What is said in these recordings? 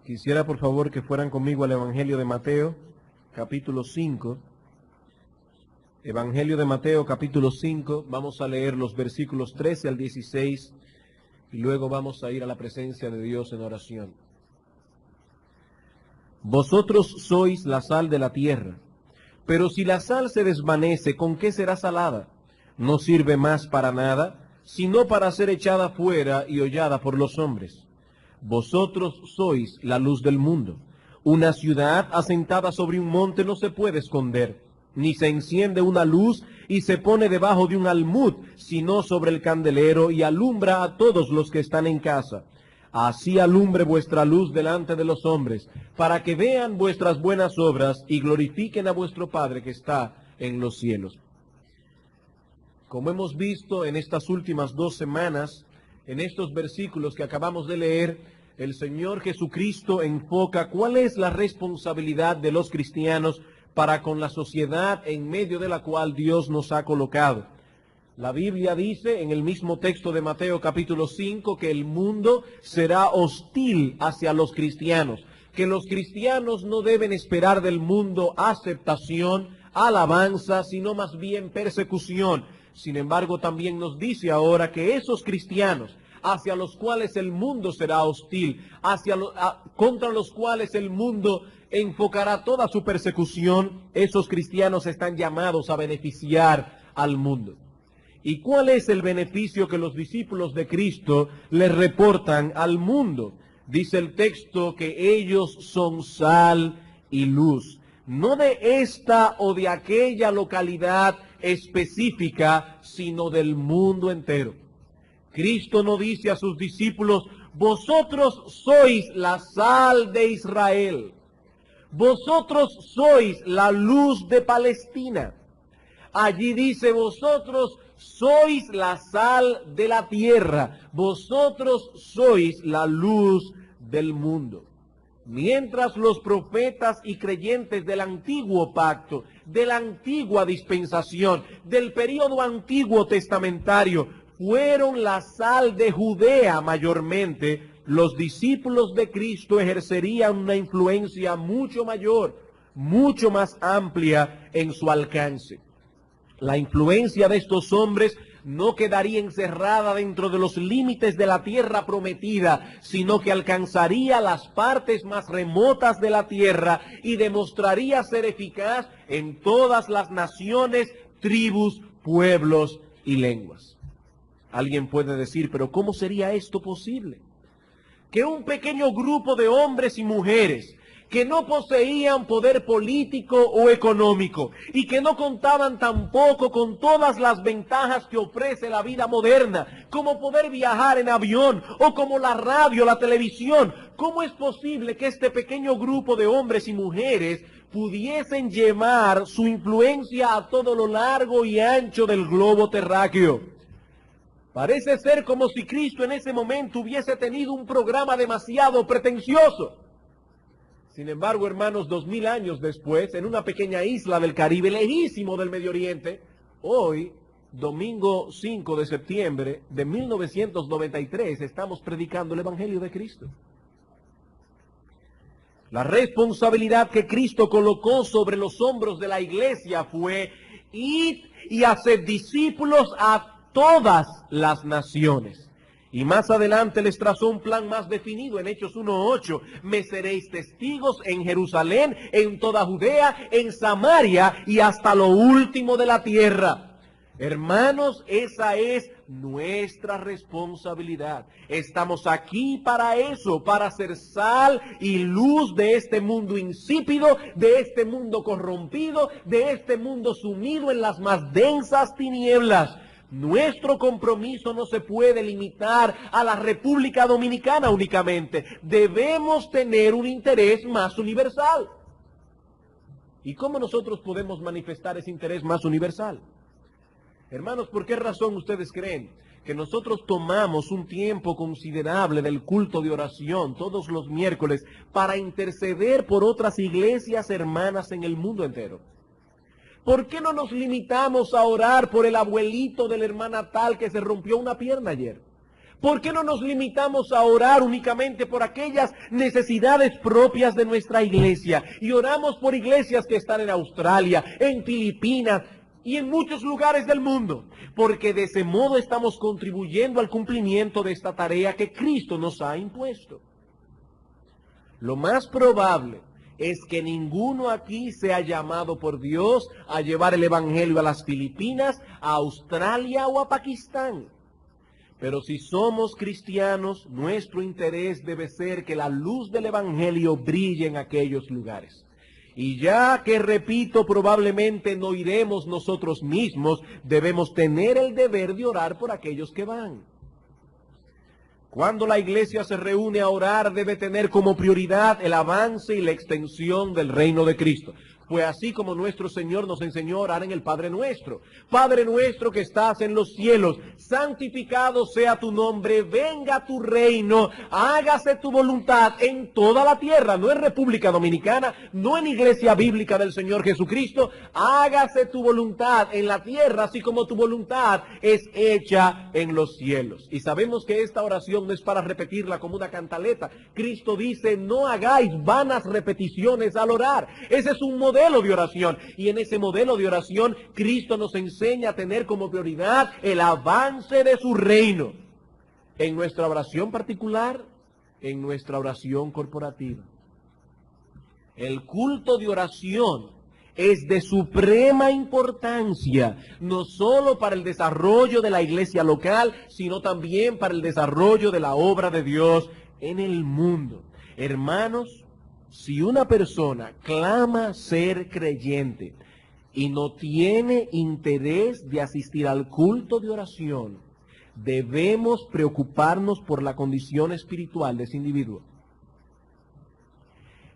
Quisiera por favor que fueran conmigo al Evangelio de Mateo, capítulo 5. Evangelio de Mateo, capítulo 5. Vamos a leer los versículos 13 al 16 y luego vamos a ir a la presencia de Dios en oración. Vosotros sois la sal de la tierra, pero si la sal se desvanece, ¿con qué será salada? No sirve más para nada, sino para ser echada fuera y hollada por los hombres. Vosotros sois la luz del mundo. Una ciudad asentada sobre un monte no se puede esconder, ni se enciende una luz y se pone debajo de un almud, sino sobre el candelero y alumbra a todos los que están en casa. Así alumbre vuestra luz delante de los hombres, para que vean vuestras buenas obras y glorifiquen a vuestro Padre que está en los cielos. Como hemos visto en estas últimas 2 semanas, en estos versículos que acabamos de leer, el Señor Jesucristo enfoca cuál es la responsabilidad de los cristianos para con la sociedad en medio de la cual Dios nos ha colocado. La Biblia dice en el mismo texto de Mateo capítulo 5 que el mundo será hostil hacia los cristianos, que los cristianos no deben esperar del mundo aceptación, alabanza, sino más bien persecución. Sin embargo, también nos dice ahora que esos cristianos hacia los cuales el mundo será hostil, contra los cuales el mundo enfocará toda su persecución, esos cristianos están llamados a beneficiar al mundo. ¿Y cuál es el beneficio que los discípulos de Cristo le reportan al mundo? Dice el texto que ellos son sal y luz, no de esta o de aquella localidad específica, sino del mundo entero. Cristo no dice a sus discípulos, vosotros sois la sal de Israel, vosotros sois la luz de Palestina. Allí dice, vosotros sois la sal de la tierra, vosotros sois la luz del mundo. Mientras los profetas y creyentes del antiguo pacto, de la antigua dispensación, del período antiguo testamentario, fueron la sal de Judea mayormente, los discípulos de Cristo ejercerían una influencia mucho mayor, mucho más amplia en su alcance. La influencia de estos hombres no quedaría encerrada dentro de los límites de la tierra prometida, sino que alcanzaría las partes más remotas de la tierra y demostraría ser eficaz en todas las naciones, tribus, pueblos y lenguas. Alguien puede decir, pero ¿cómo sería esto posible? Que un pequeño grupo de hombres y mujeres que no poseían poder político o económico y que no contaban tampoco con todas las ventajas que ofrece la vida moderna, como poder viajar en avión o como la radio, la televisión. ¿Cómo es posible que este pequeño grupo de hombres y mujeres pudiesen llevar su influencia a todo lo largo y ancho del globo terráqueo? Parece ser como si Cristo en ese momento hubiese tenido un programa demasiado pretencioso. Sin embargo, hermanos, 2000 años después, en una pequeña isla del Caribe, lejísimo del Medio Oriente, hoy, domingo 5 de septiembre de 1993, estamos predicando el Evangelio de Cristo. La responsabilidad que Cristo colocó sobre los hombros de la iglesia fue ir y hacer discípulos a todas las naciones. Y más adelante les trazó un plan más definido en Hechos 1:8. Me seréis testigos en Jerusalén, en toda Judea, en Samaria y hasta lo último de la tierra. Hermanos, esa es nuestra responsabilidad. Estamos aquí para eso, para ser sal y luz de este mundo insípido, de este mundo corrompido, de este mundo sumido en las más densas tinieblas. Nuestro compromiso no se puede limitar a la República Dominicana únicamente. Debemos tener un interés más universal. ¿Y cómo nosotros podemos manifestar ese interés más universal? Hermanos, ¿por qué razón ustedes creen que nosotros tomamos un tiempo considerable del culto de oración todos los miércoles para interceder por otras iglesias hermanas en el mundo entero? ¿Por qué no nos limitamos a orar por el abuelito de la hermana tal que se rompió una pierna ayer? ¿Por qué no nos limitamos a orar únicamente por aquellas necesidades propias de nuestra iglesia? Y oramos por iglesias que están en Australia, en Filipinas y en muchos lugares del mundo. Porque de ese modo estamos contribuyendo al cumplimiento de esta tarea que Cristo nos ha impuesto. Lo más probable es que ninguno aquí sea llamado por Dios a llevar el Evangelio a las Filipinas, a Australia o a Pakistán. Pero si somos cristianos, nuestro interés debe ser que la luz del Evangelio brille en aquellos lugares. Y ya que, repito, probablemente no iremos nosotros mismos, debemos tener el deber de orar por aquellos que van. Cuando la iglesia se reúne a orar, debe tener como prioridad el avance y la extensión del reino de Cristo. Fue así como nuestro Señor nos enseñó a orar en el Padre Nuestro. Padre nuestro que estás en los cielos, santificado sea tu nombre, venga tu reino, hágase tu voluntad en toda la tierra, no en República Dominicana, no en Iglesia Bíblica del Señor Jesucristo, hágase tu voluntad en la tierra, así como tu voluntad es hecha en los cielos. Y sabemos que esta oración no es para repetirla como una cantaleta. Cristo dice, no hagáis vanas repeticiones al orar. Ese es un modelo de oración, y en ese modelo de oración Cristo nos enseña a tener como prioridad el avance de su reino en nuestra oración particular, en nuestra oración corporativa. El culto de oración es de suprema importancia, no solo para el desarrollo de la iglesia local, sino también para el desarrollo de la obra de Dios en el mundo. Hermanos, si una persona clama ser creyente y no tiene interés de asistir al culto de oración, debemos preocuparnos por la condición espiritual de ese individuo.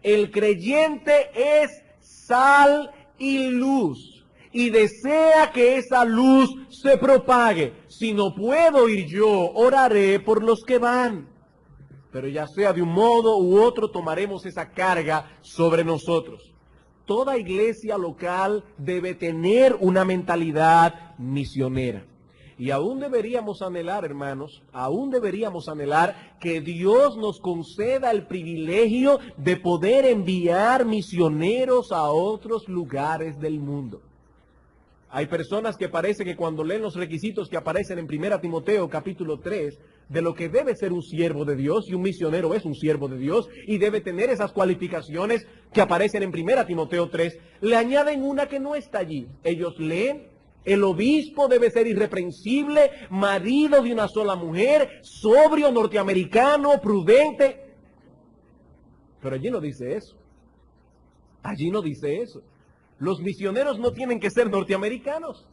El creyente es sal y luz, y desea que esa luz se propague. Si no puedo ir yo, oraré por los que van. Pero ya sea de un modo u otro, tomaremos esa carga sobre nosotros. Toda iglesia local debe tener una mentalidad misionera. Y aún deberíamos anhelar, hermanos, aún deberíamos anhelar que Dios nos conceda el privilegio de poder enviar misioneros a otros lugares del mundo. Hay personas que parece que cuando leen los requisitos que aparecen en 1 Timoteo capítulo 3, de lo que debe ser un siervo de Dios, y un misionero es un siervo de Dios, y debe tener esas cualificaciones que aparecen en 1 Timoteo 3, le añaden una que no está allí. Ellos leen, el obispo debe ser irreprensible, marido de una sola mujer, sobrio, norteamericano, prudente. Pero allí no dice eso. Allí no dice eso. Los misioneros no tienen que ser norteamericanos.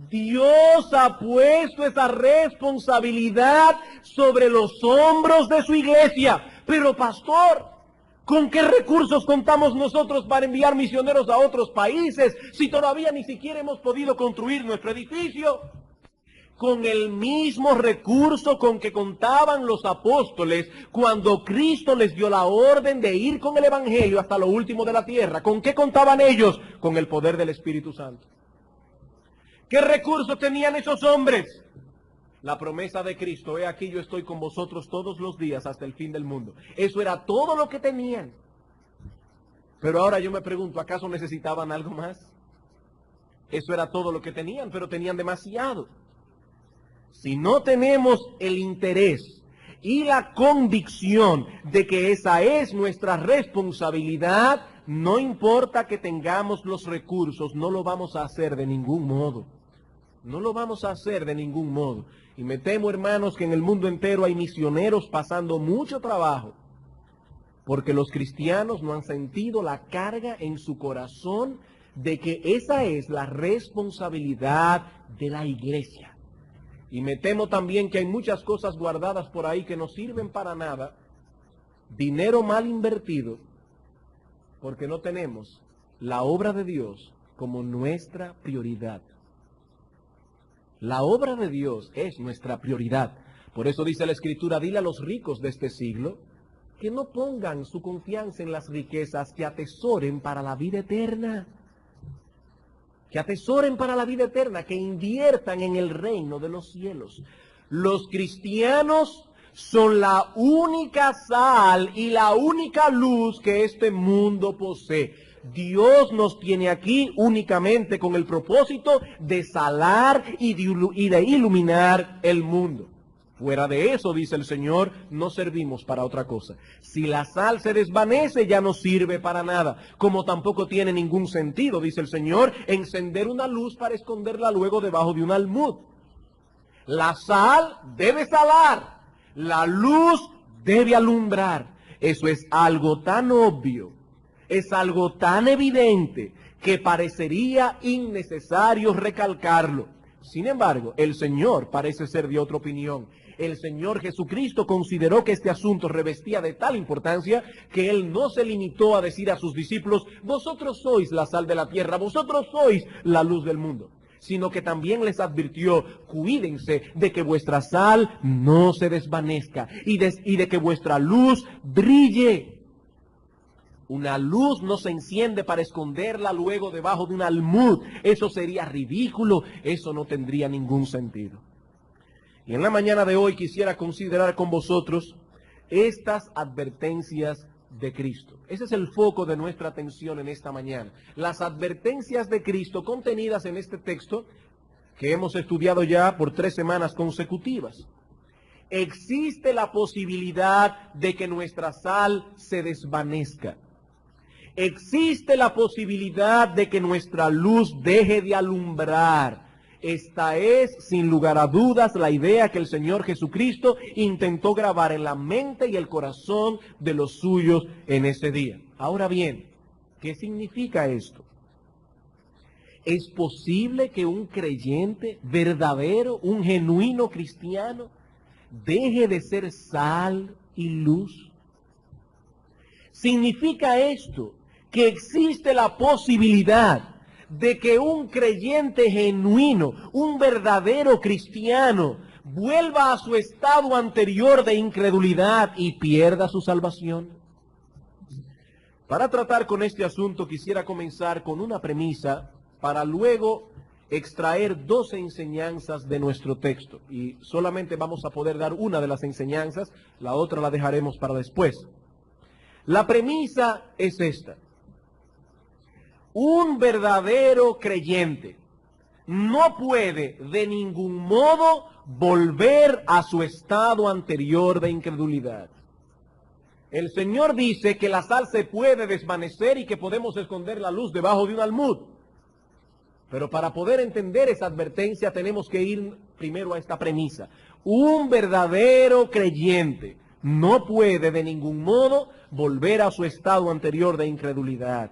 Dios ha puesto esa responsabilidad sobre los hombros de su iglesia. Pero pastor, ¿con qué recursos contamos nosotros para enviar misioneros a otros países si todavía ni siquiera hemos podido construir nuestro edificio? Con el mismo recurso con que contaban los apóstoles cuando Cristo les dio la orden de ir con el Evangelio hasta lo último de la tierra. ¿Con qué contaban ellos? Con el poder del Espíritu Santo. ¿Qué recursos tenían esos hombres? La promesa de Cristo, he aquí yo estoy con vosotros todos los días hasta el fin del mundo. Eso era todo lo que tenían. Pero ahora yo me pregunto, ¿acaso necesitaban algo más? Eso era todo lo que tenían, pero tenían demasiado. Si no tenemos el interés y la convicción de que esa es nuestra responsabilidad, no importa que tengamos los recursos, no lo vamos a hacer de ningún modo. No lo vamos a hacer de ningún modo. Y me temo, hermanos, que en el mundo entero hay misioneros pasando mucho trabajo, porque los cristianos no han sentido la carga en su corazón de que esa es la responsabilidad de la iglesia. Y me temo también que hay muchas cosas guardadas por ahí que no sirven para nada, dinero mal invertido, porque no tenemos la obra de Dios como nuestra prioridad. La obra de Dios es nuestra prioridad. Por eso dice la Escritura, dile a los ricos de este siglo que no pongan su confianza en las riquezas, que atesoren para la vida eterna. Que atesoren para la vida eterna, que inviertan en el reino de los cielos. Los cristianos son la única sal y la única luz que este mundo posee. Dios nos tiene aquí únicamente con el propósito de salar y de iluminar el mundo. Fuera de eso, dice el Señor, no servimos para otra cosa. Si la sal se desvanece, ya no sirve para nada. Como tampoco tiene ningún sentido, dice el Señor, encender una luz para esconderla luego debajo de un almud. La sal debe salar, la luz debe alumbrar. Eso es algo tan obvio, es algo tan evidente que parecería innecesario recalcarlo. Sin embargo, el Señor parece ser de otra opinión. El Señor Jesucristo consideró que este asunto revestía de tal importancia que Él no se limitó a decir a sus discípulos, vosotros sois la sal de la tierra, vosotros sois la luz del mundo, sino que también les advirtió, cuídense de que vuestra sal no se desvanezca y de que vuestra luz brille. Una luz no se enciende para esconderla luego debajo de un almud. Eso sería ridículo, eso no tendría ningún sentido. Y en la mañana de hoy quisiera considerar con vosotros estas advertencias de Cristo. Ese es el foco de nuestra atención en esta mañana. Las advertencias de Cristo contenidas en este texto que hemos estudiado ya por 3 semanas consecutivas. Existe la posibilidad de que nuestra sal se desvanezca. Existe la posibilidad de que nuestra luz deje de alumbrar. Esta es, sin lugar a dudas, la idea que el Señor Jesucristo intentó grabar en la mente y el corazón de los suyos en ese día. Ahora bien, ¿qué significa esto? ¿Es posible que un creyente verdadero, un genuino cristiano, deje de ser sal y luz? ¿Significa esto que existe la posibilidad de que un creyente genuino, un verdadero cristiano, vuelva a su estado anterior de incredulidad y pierda su salvación? Para tratar con este asunto quisiera comenzar con una premisa para luego extraer 2 enseñanzas de nuestro texto. Y solamente vamos a poder dar una de las enseñanzas, la otra la dejaremos para después. La premisa es esta. Un verdadero creyente no puede de ningún modo volver a su estado anterior de incredulidad. El Señor dice que la sal se puede desvanecer y que podemos esconder la luz debajo de un almud. Pero para poder entender esa advertencia tenemos que ir primero a esta premisa. Un verdadero creyente no puede de ningún modo volver a su estado anterior de incredulidad.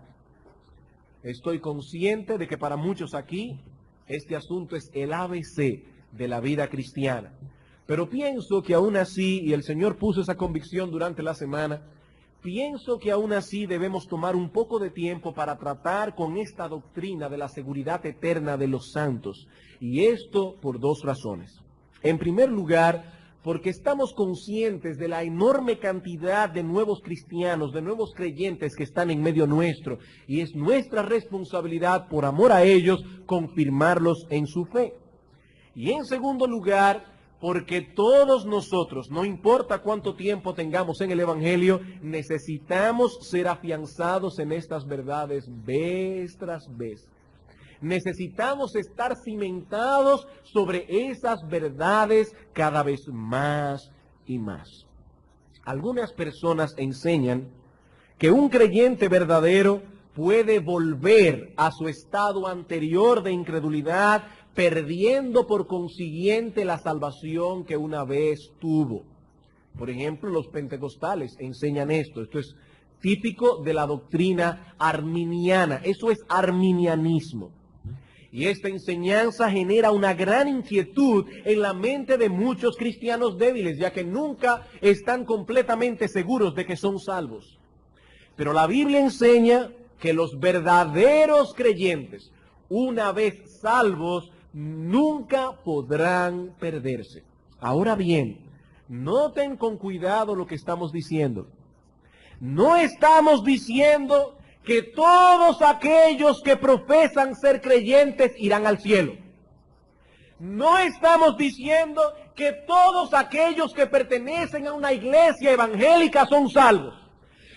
Estoy consciente de que para muchos aquí este asunto es el ABC de la vida cristiana. Pero pienso que aún así, y el Señor puso esa convicción durante la semana, pienso que aún así debemos tomar un poco de tiempo para tratar con esta doctrina de la seguridad eterna de los santos. Y esto por 2 razones. En primer lugar, porque estamos conscientes de la enorme cantidad de nuevos cristianos, de nuevos creyentes que están en medio nuestro, y es nuestra responsabilidad, por amor a ellos, confirmarlos en su fe. Y en segundo lugar, porque todos nosotros, no importa cuánto tiempo tengamos en el Evangelio, necesitamos ser afianzados en estas verdades vez tras vez. Necesitamos estar cimentados sobre esas verdades cada vez más y más. Algunas personas enseñan que un creyente verdadero puede volver a su estado anterior de incredulidad, perdiendo por consiguiente la salvación que una vez tuvo. Por ejemplo, los pentecostales enseñan esto. Esto es típico de la doctrina arminiana. Eso es arminianismo. Y esta enseñanza genera una gran inquietud en la mente de muchos cristianos débiles, ya que nunca están completamente seguros de que son salvos. Pero la Biblia enseña que los verdaderos creyentes, una vez salvos, nunca podrán perderse. Ahora bien, noten con cuidado lo que estamos diciendo. No estamos diciendo que todos aquellos que profesan ser creyentes irán al cielo. No estamos diciendo que todos aquellos que pertenecen a una iglesia evangélica son salvos.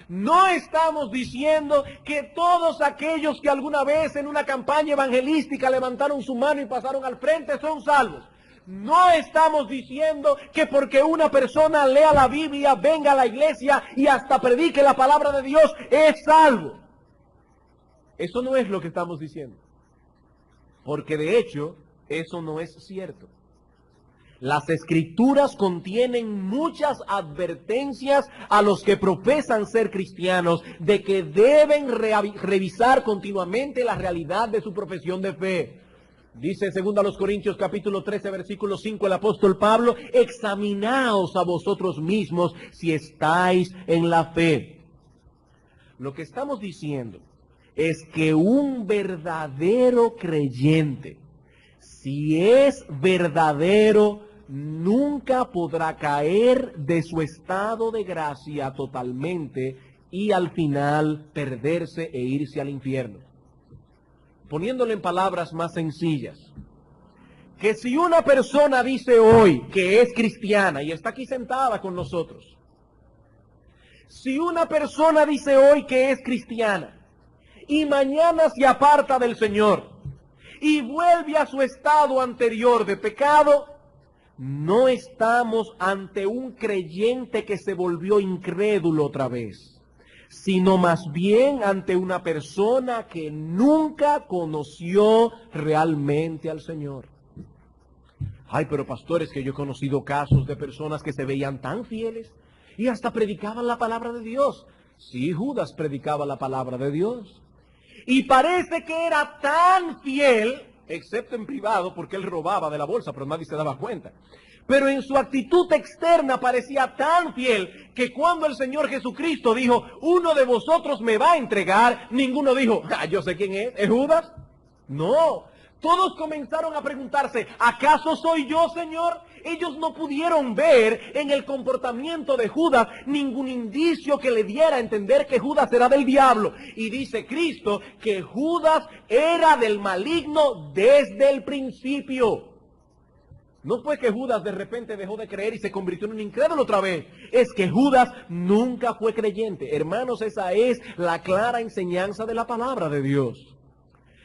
No estamos diciendo que todos aquellos que alguna vez en una campaña evangelística levantaron su mano y pasaron al frente son salvos. No estamos diciendo que porque una persona lea la Biblia, venga a la iglesia y hasta predique la palabra de Dios, es salvo. Eso no es lo que estamos diciendo. Porque de hecho, eso no es cierto. Las Escrituras contienen muchas advertencias a los que profesan ser cristianos de que deben revisar continuamente la realidad de su profesión de fe. Dice en 2 Corintios capítulo 13 versículo 5 el apóstol Pablo: examinaos a vosotros mismos si estáis en la fe. Lo que estamos diciendo es que un verdadero creyente, si es verdadero, nunca podrá caer de su estado de gracia totalmente y al final perderse e irse al infierno. Poniéndolo en palabras más sencillas, que si una persona dice hoy que es cristiana y está aquí sentada con nosotros, si una persona dice hoy que es cristiana y mañana se aparta del Señor y vuelve a su estado anterior de pecado, no estamos ante un creyente que se volvió incrédulo otra vez, sino más bien ante una persona que nunca conoció realmente al Señor. Ay, pero pastores, que yo he conocido casos de personas que se veían tan fieles y hasta predicaban la palabra de Dios. Sí, Judas predicaba la palabra de Dios. Y parece que era tan fiel, excepto en privado, porque él robaba de la bolsa, pero nadie se daba cuenta. Pero en su actitud externa parecía tan fiel que cuando el Señor Jesucristo dijo: uno de vosotros me va a entregar, ninguno dijo: yo sé quién es Judas. No, todos comenzaron a preguntarse: ¿acaso soy yo, Señor? Ellos no pudieron ver en el comportamiento de Judas ningún indicio que le diera a entender que Judas era del diablo. Y dice Cristo que Judas era del maligno desde el principio. No fue que Judas de repente dejó de creer y se convirtió en un incrédulo otra vez. Es que Judas nunca fue creyente. Hermanos, esa es la clara enseñanza de la palabra de Dios.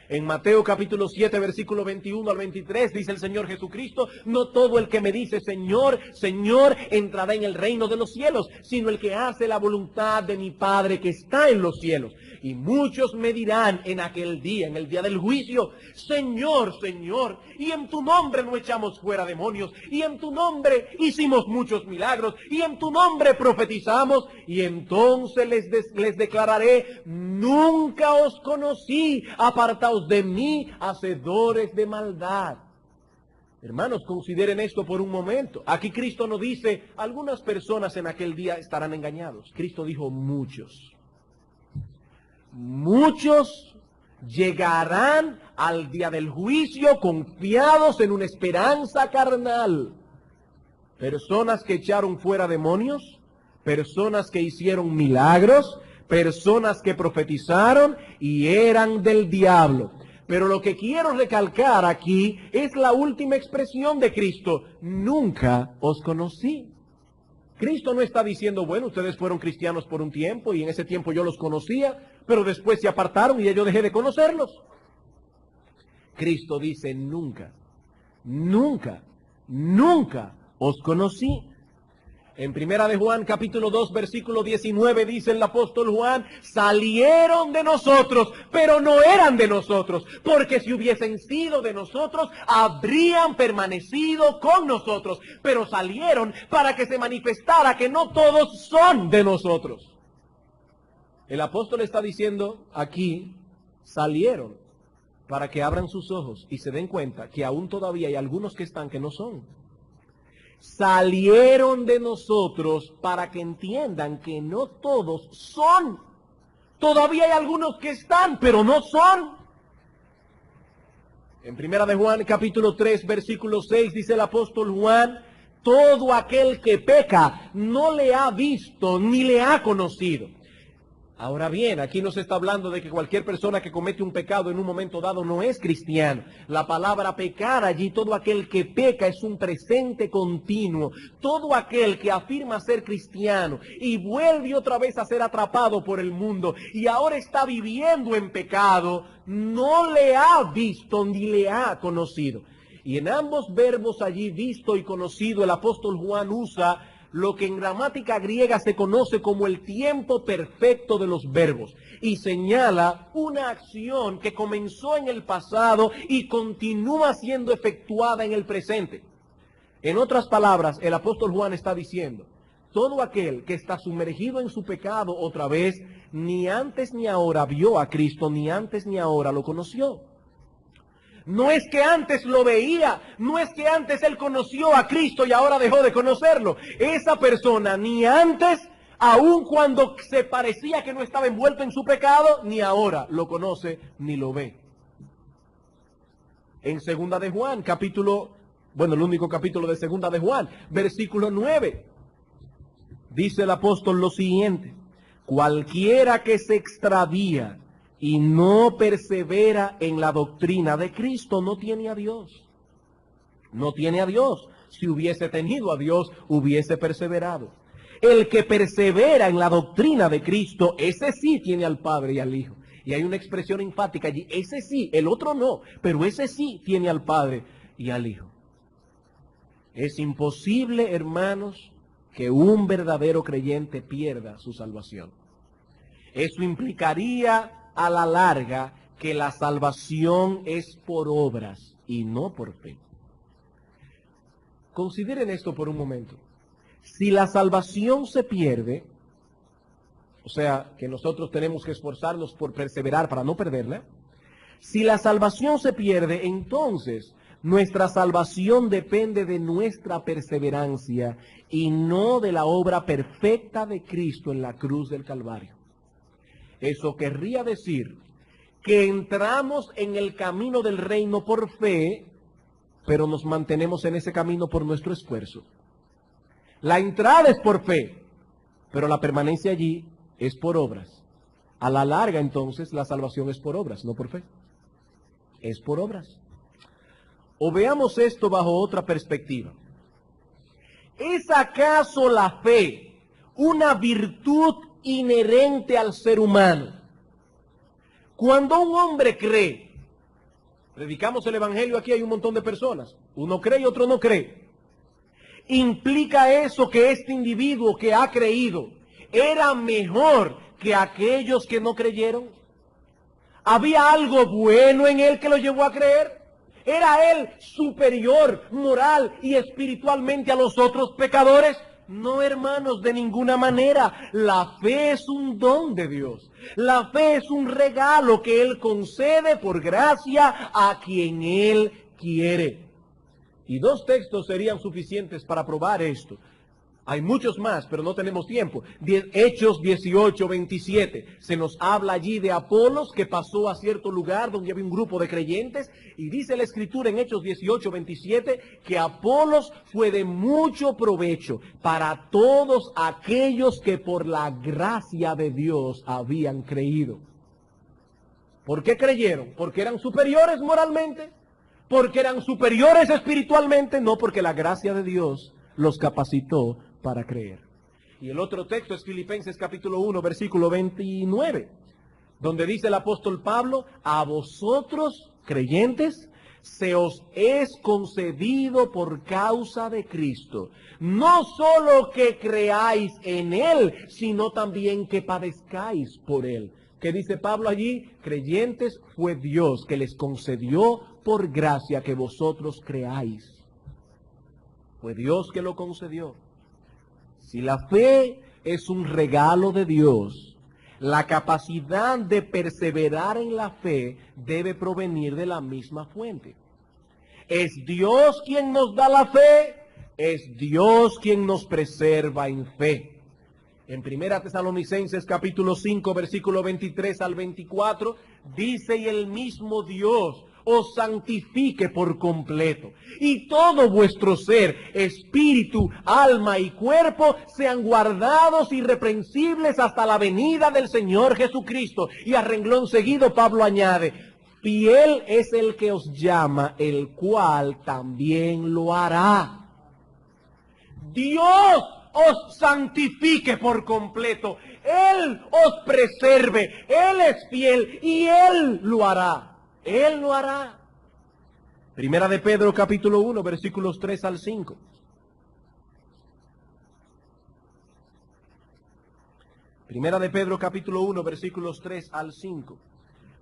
En Mateo capítulo 7, versículo 21 al 23, dice el Señor Jesucristo: no todo el que me dice Señor, Señor, entrará en el reino de los cielos, sino el que hace la voluntad de mi Padre que está en los cielos. Y muchos me dirán en aquel día, en el día del juicio: Señor, Señor, y en tu nombre no echamos fuera demonios, y en tu nombre hicimos muchos milagros, y en tu nombre profetizamos. Y entonces les declararé: nunca os conocí, apartaos de mí, hacedores de maldad. Hermanos, consideren esto por un momento. Aquí Cristo no dice: algunas personas en aquel día estarán engañados. Cristo dijo: muchos. Muchos llegarán al día del juicio confiados en una esperanza carnal. Personas que echaron fuera demonios, personas que hicieron milagros, personas que profetizaron y eran del diablo. Pero lo que quiero recalcar aquí es la última expresión de Cristo: nunca os conocí. Cristo no está diciendo: bueno, ustedes fueron cristianos por un tiempo y en ese tiempo yo los conocía, pero después se apartaron y ya yo dejé de conocerlos. Cristo dice: nunca, nunca, nunca os conocí. En Primera de Juan, capítulo 2, versículo 19, dice el apóstol Juan: salieron de nosotros, pero no eran de nosotros, porque si hubiesen sido de nosotros, habrían permanecido con nosotros, pero salieron para que se manifestara que no todos son de nosotros. El apóstol está diciendo aquí: salieron para que abran sus ojos y se den cuenta que aún todavía hay algunos que están que no son. Salieron de nosotros para que entiendan que no todos son. Todavía hay algunos que están, pero no son. En Primera de Juan, capítulo 3, versículo 6, dice el apóstol Juan: todo aquel que peca no le ha visto ni le ha conocido. Ahora bien, aquí no se está hablando de que cualquier persona que comete un pecado en un momento dado no es cristiano. La palabra pecar allí, todo aquel que peca es un presente continuo. Todo aquel que afirma ser cristiano y vuelve otra vez a ser atrapado por el mundo y ahora está viviendo en pecado, no le ha visto ni le ha conocido. Y en ambos verbos allí, visto y conocido, el apóstol Juan usa lo que en gramática griega se conoce como el tiempo perfecto de los verbos, y señala una acción que comenzó en el pasado y continúa siendo efectuada en el presente. En otras palabras, el apóstol Juan está diciendo, todo aquel que está sumergido en su pecado otra vez, ni antes ni ahora vio a Cristo, ni antes ni ahora lo conoció. No es que antes lo veía, no es que antes él conoció a Cristo y ahora dejó de conocerlo. Esa persona ni antes, aun cuando se parecía que no estaba envuelto en su pecado, ni ahora lo conoce ni lo ve. En Segunda de Juan, el único capítulo de Segunda de Juan, versículo 9, dice el apóstol lo siguiente: cualquiera que se extravía y no persevera en la doctrina de Cristo no tiene a Dios. No tiene a Dios. Si hubiese tenido a Dios, hubiese perseverado. El que persevera en la doctrina de Cristo, ese sí tiene al Padre y al Hijo. Y hay una expresión enfática allí, ese sí, el otro no, pero ese sí tiene al Padre y al Hijo. Es imposible, hermanos, que un verdadero creyente pierda su salvación. Eso implicaría a la larga que la salvación es por obras y no por fe. Consideren esto por un momento. Si la salvación se pierde, o sea, que nosotros tenemos que esforzarnos por perseverar para no perderla, si la salvación se pierde, entonces nuestra salvación depende de nuestra perseverancia y no de la obra perfecta de Cristo en la cruz del Calvario. Eso querría decir que entramos en el camino del reino por fe, pero nos mantenemos en ese camino por nuestro esfuerzo. La entrada es por fe, pero la permanencia allí es por obras. A la larga, entonces, la salvación es por obras, no por fe. Es por obras. O veamos esto bajo otra perspectiva. ¿Es acaso la fe una virtud inherente al ser humano? Cuando un hombre cree, predicamos el evangelio aquí, hay un montón de personas, uno cree y otro no cree. ¿Implica eso que este individuo que ha creído era mejor que aquellos que no creyeron? ¿Había algo bueno en él que lo llevó a creer? ¿Era él superior moral y espiritualmente a los otros pecadores? No, hermanos, de ninguna manera. La fe es un don de Dios. La fe es un regalo que Él concede por gracia a quien Él quiere. Y 2 textos serían suficientes para probar esto. Hay muchos más, pero no tenemos tiempo. Hechos 18, 27. Se nos habla allí de Apolos, que pasó a cierto lugar donde había un grupo de creyentes. Y dice la Escritura en Hechos 18, 27, que Apolos fue de mucho provecho para todos aquellos que por la gracia de Dios habían creído. ¿Por qué creyeron? ¿Porque eran superiores moralmente? ¿Porque eran superiores espiritualmente? No, porque la gracia de Dios los capacitó para creer. Y el otro texto es Filipenses capítulo 1, versículo 29, donde dice el apóstol Pablo: a vosotros, creyentes, se os es concedido por causa de Cristo, no solo que creáis en Él, sino también que padezcáis por Él. ¿Qué dice Pablo allí? Creyentes, fue Dios que les concedió por gracia que vosotros creáis. Fue Dios que lo concedió. Si la fe es un regalo de Dios, la capacidad de perseverar en la fe debe provenir de la misma fuente. ¿Es Dios quien nos da la fe? Es Dios quien nos preserva en fe. En 1 Tesalonicenses capítulo 5, versículo 23 al 24, dice: y el mismo Dios os santifique por completo, y todo vuestro ser, espíritu, alma y cuerpo, sean guardados irreprensibles hasta la venida del Señor Jesucristo. Y a renglón seguido Pablo añade, fiel es el que os llama, el cual también lo hará. Dios os santifique por completo. Él os preserve. Él es fiel y Él lo hará. Él lo hará. Primera de Pedro capítulo 1, versículos 3 al 5. Primera de Pedro capítulo 1, versículos 3 al 5.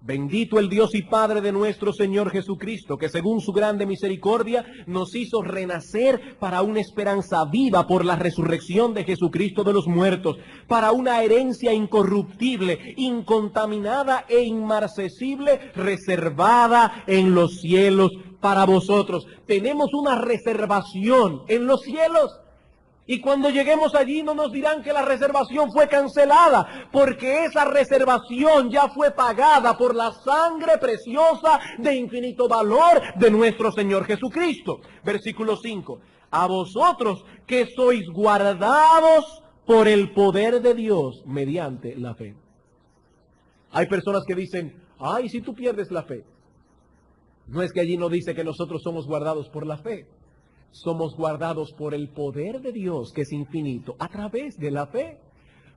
Bendito el Dios y Padre de nuestro Señor Jesucristo, que según su grande misericordia nos hizo renacer para una esperanza viva por la resurrección de Jesucristo de los muertos, para una herencia incorruptible, incontaminada e inmarcesible, reservada en los cielos para vosotros. Tenemos una reservación en los cielos. Y cuando lleguemos allí no nos dirán que la reservación fue cancelada, porque esa reservación ya fue pagada por la sangre preciosa de infinito valor de nuestro Señor Jesucristo. Versículo 5. A vosotros que sois guardados por el poder de Dios mediante la fe. Hay personas que dicen, ay, si tú pierdes la fe. No es que allí no dice que nosotros somos guardados por la fe. Somos guardados por el poder de Dios, que es infinito, a través de la fe.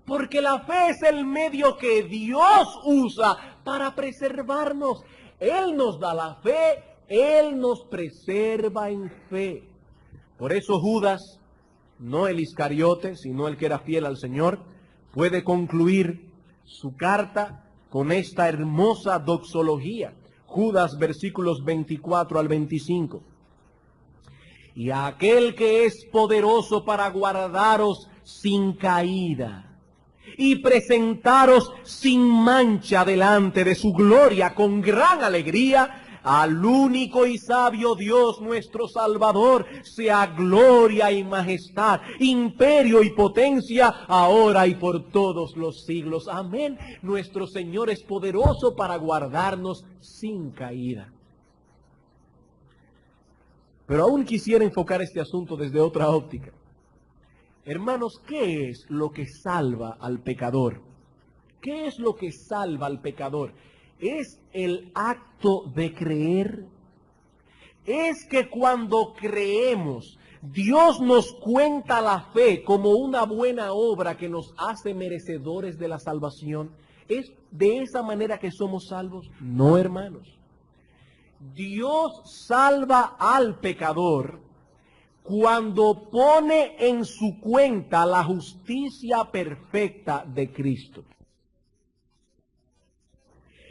Porque la fe es el medio que Dios usa para preservarnos. Él nos da la fe, Él nos preserva en fe. Por eso Judas, no el Iscariote, sino el que era fiel al Señor, puede concluir su carta con esta hermosa doxología. Judas, versículos 24 al 25. Y a aquel que es poderoso para guardaros sin caída y presentaros sin mancha delante de su gloria con gran alegría, al único y sabio Dios nuestro Salvador, sea gloria y majestad, imperio y potencia, ahora y por todos los siglos. Amén. Nuestro Señor es poderoso para guardarnos sin caída. Pero aún quisiera enfocar este asunto desde otra óptica. Hermanos, ¿qué es lo que salva al pecador? ¿Qué es lo que salva al pecador? ¿Es el acto de creer? Es que cuando creemos, Dios nos cuenta la fe como una buena obra que nos hace merecedores de la salvación. ¿Es de esa manera que somos salvos? No, hermanos. Dios salva al pecador cuando pone en su cuenta la justicia perfecta de Cristo.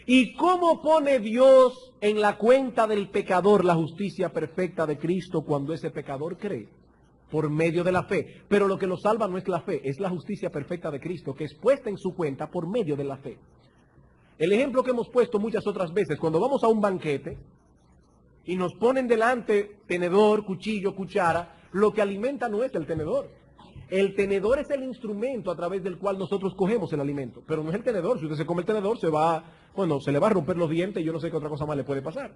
¿Y cómo pone Dios en la cuenta del pecador la justicia perfecta de Cristo cuando ese pecador cree? Por medio de la fe. Pero lo que lo salva no es la fe, es la justicia perfecta de Cristo que es puesta en su cuenta por medio de la fe. El ejemplo que hemos puesto muchas otras veces, cuando vamos a un banquete y nos ponen delante tenedor, cuchillo, cuchara, lo que alimenta no es el tenedor. El tenedor es el instrumento a través del cual nosotros cogemos el alimento, pero no es el tenedor. Si usted se come el tenedor, se le va a romper los dientes y yo no sé qué otra cosa más le puede pasar.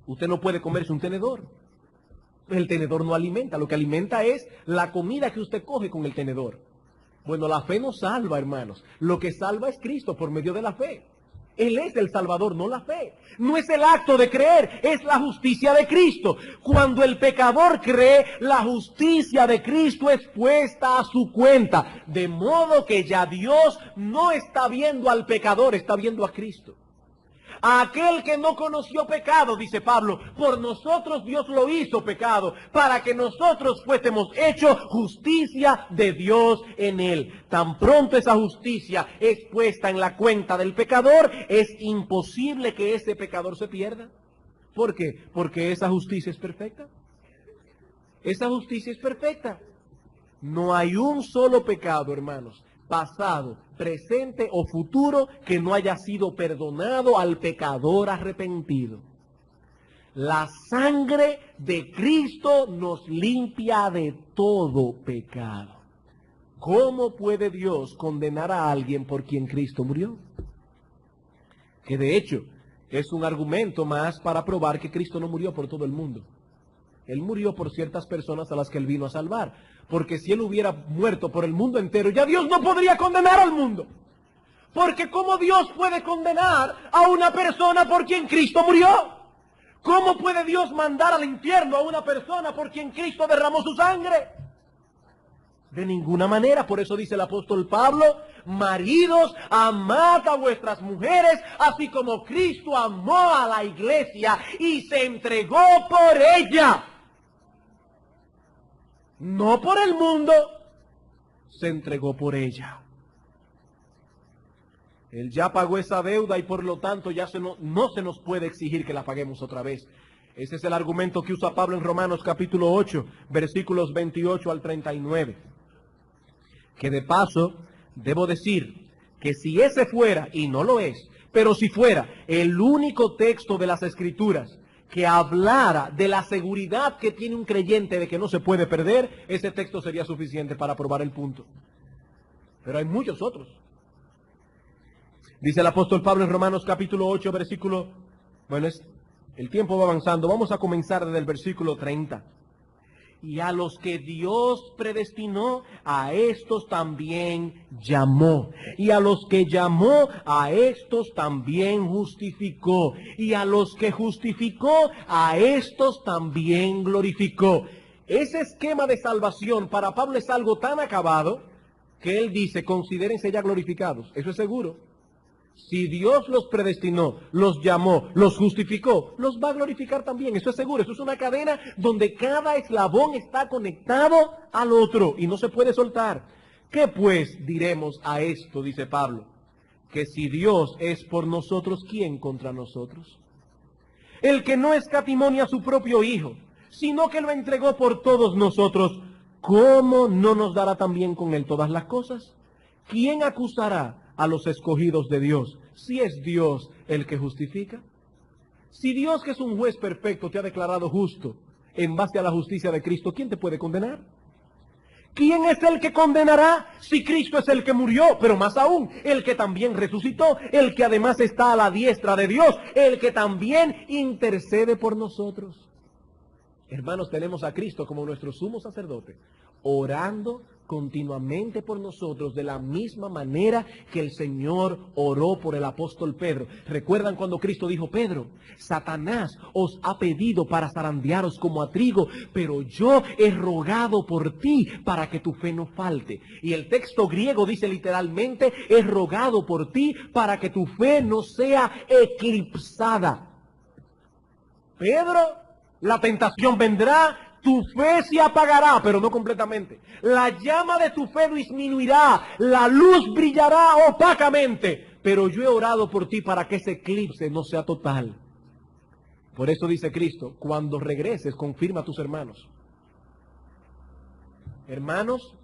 Usted no puede comerse un tenedor. El tenedor no alimenta, lo que alimenta es la comida que usted coge con el tenedor. Bueno, la fe no salva, hermanos. Lo que salva es Cristo por medio de la fe. Él es el Salvador, no la fe. No es el acto de creer, es la justicia de Cristo. Cuando el pecador cree, la justicia de Cristo es puesta a su cuenta. De modo que ya Dios no está viendo al pecador, está viendo a Cristo. A aquel que no conoció pecado, dice Pablo, por nosotros Dios lo hizo pecado, para que nosotros fuésemos hechos justicia de Dios en él. Tan pronto esa justicia es puesta en la cuenta del pecador, es imposible que ese pecador se pierda. ¿Por qué? Porque esa justicia es perfecta. Esa justicia es perfecta. No hay un solo pecado, hermanos, pasado, presente o futuro, que no haya sido perdonado al pecador arrepentido. La sangre de Cristo nos limpia de todo pecado. ¿Cómo puede Dios condenar a alguien por quien Cristo murió? Que de hecho, es un argumento más para probar que Cristo no murió por todo el mundo. Él murió por ciertas personas a las que Él vino a salvar. Porque si Él hubiera muerto por el mundo entero, ya Dios no podría condenar al mundo. Porque ¿cómo Dios puede condenar a una persona por quien Cristo murió? ¿Cómo puede Dios mandar al infierno a una persona por quien Cristo derramó su sangre? De ninguna manera. Por eso dice el apóstol Pablo: maridos, amad a vuestras mujeres, así como Cristo amó a la iglesia y se entregó por ella. No por el mundo, se entregó por ella. Él ya pagó esa deuda y por lo tanto ya no se nos puede exigir que la paguemos otra vez. Ese es el argumento que usa Pablo en Romanos capítulo 8, versículos 28 al 39. Que de paso, debo decir que si ese fuera, y no lo es, pero si fuera el único texto de las Escrituras que hablara de la seguridad que tiene un creyente de que no se puede perder, ese texto sería suficiente para probar el punto. Pero hay muchos otros. Dice el apóstol Pablo en Romanos capítulo 8, versículo... Bueno, el tiempo va avanzando. Vamos a comenzar desde el versículo 30. Y a los que Dios predestinó, a estos también llamó. Y a los que llamó, a estos también justificó. Y a los que justificó, a estos también glorificó. Ese esquema de salvación para Pablo es algo tan acabado que él dice: considérense ya glorificados. Eso es seguro. Si Dios los predestinó, los llamó, los justificó, los va a glorificar también. Eso es seguro. Eso es una cadena donde cada eslabón está conectado al otro y no se puede soltar. ¿Qué pues diremos a esto? Dice Pablo. Que si Dios es por nosotros, ¿quién contra nosotros? El que no escatimó ni a su propio Hijo, sino que lo entregó por todos nosotros, ¿cómo no nos dará también con Él todas las cosas? ¿Quién acusará a los escogidos de Dios, si es Dios el que justifica? Si Dios, que es un juez perfecto, te ha declarado justo en base a la justicia de Cristo, ¿quién te puede condenar? ¿Quién es el que condenará si Cristo es el que murió? Pero más aún, el que también resucitó, el que además está a la diestra de Dios, el que también intercede por nosotros. Hermanos, tenemos a Cristo como nuestro sumo sacerdote, orando continuamente por nosotros de la misma manera que el Señor oró por el apóstol Pedro. ¿Recuerdan cuando Cristo dijo: Pedro, Satanás os ha pedido para zarandearos como a trigo, pero yo he rogado por ti para que tu fe no falte? Y el texto griego dice literalmente: he rogado por ti para que tu fe no sea eclipsada. Pedro, la tentación vendrá, tu fe se apagará, pero no completamente. La llama de tu fe disminuirá, la luz brillará opacamente, pero yo he orado por ti para que ese eclipse no sea total. Por eso dice Cristo: cuando regreses, confirma a tus hermanos. Hermanos,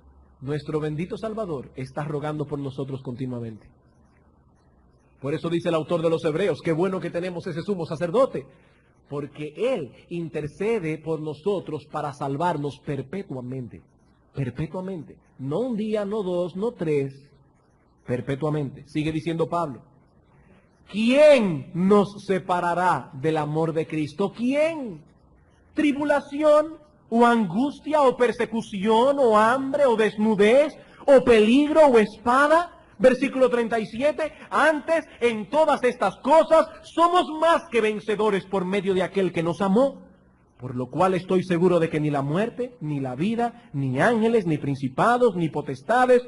nuestro bendito Salvador está rogando por nosotros continuamente. Por eso dice el autor de los Hebreos: qué bueno que tenemos ese sumo sacerdote, porque Él intercede por nosotros para salvarnos perpetuamente. Perpetuamente. No un día, no dos, no tres. Perpetuamente. Sigue diciendo Pablo: ¿quién nos separará del amor de Cristo? ¿Quién? ¿Tribulación, o angustia, o persecución, o hambre, o desnudez, o peligro, o espada? Versículo 37, antes en todas estas cosas somos más que vencedores por medio de aquel que nos amó, por lo cual estoy seguro de que ni la muerte, ni la vida, ni ángeles, ni principados, ni potestades,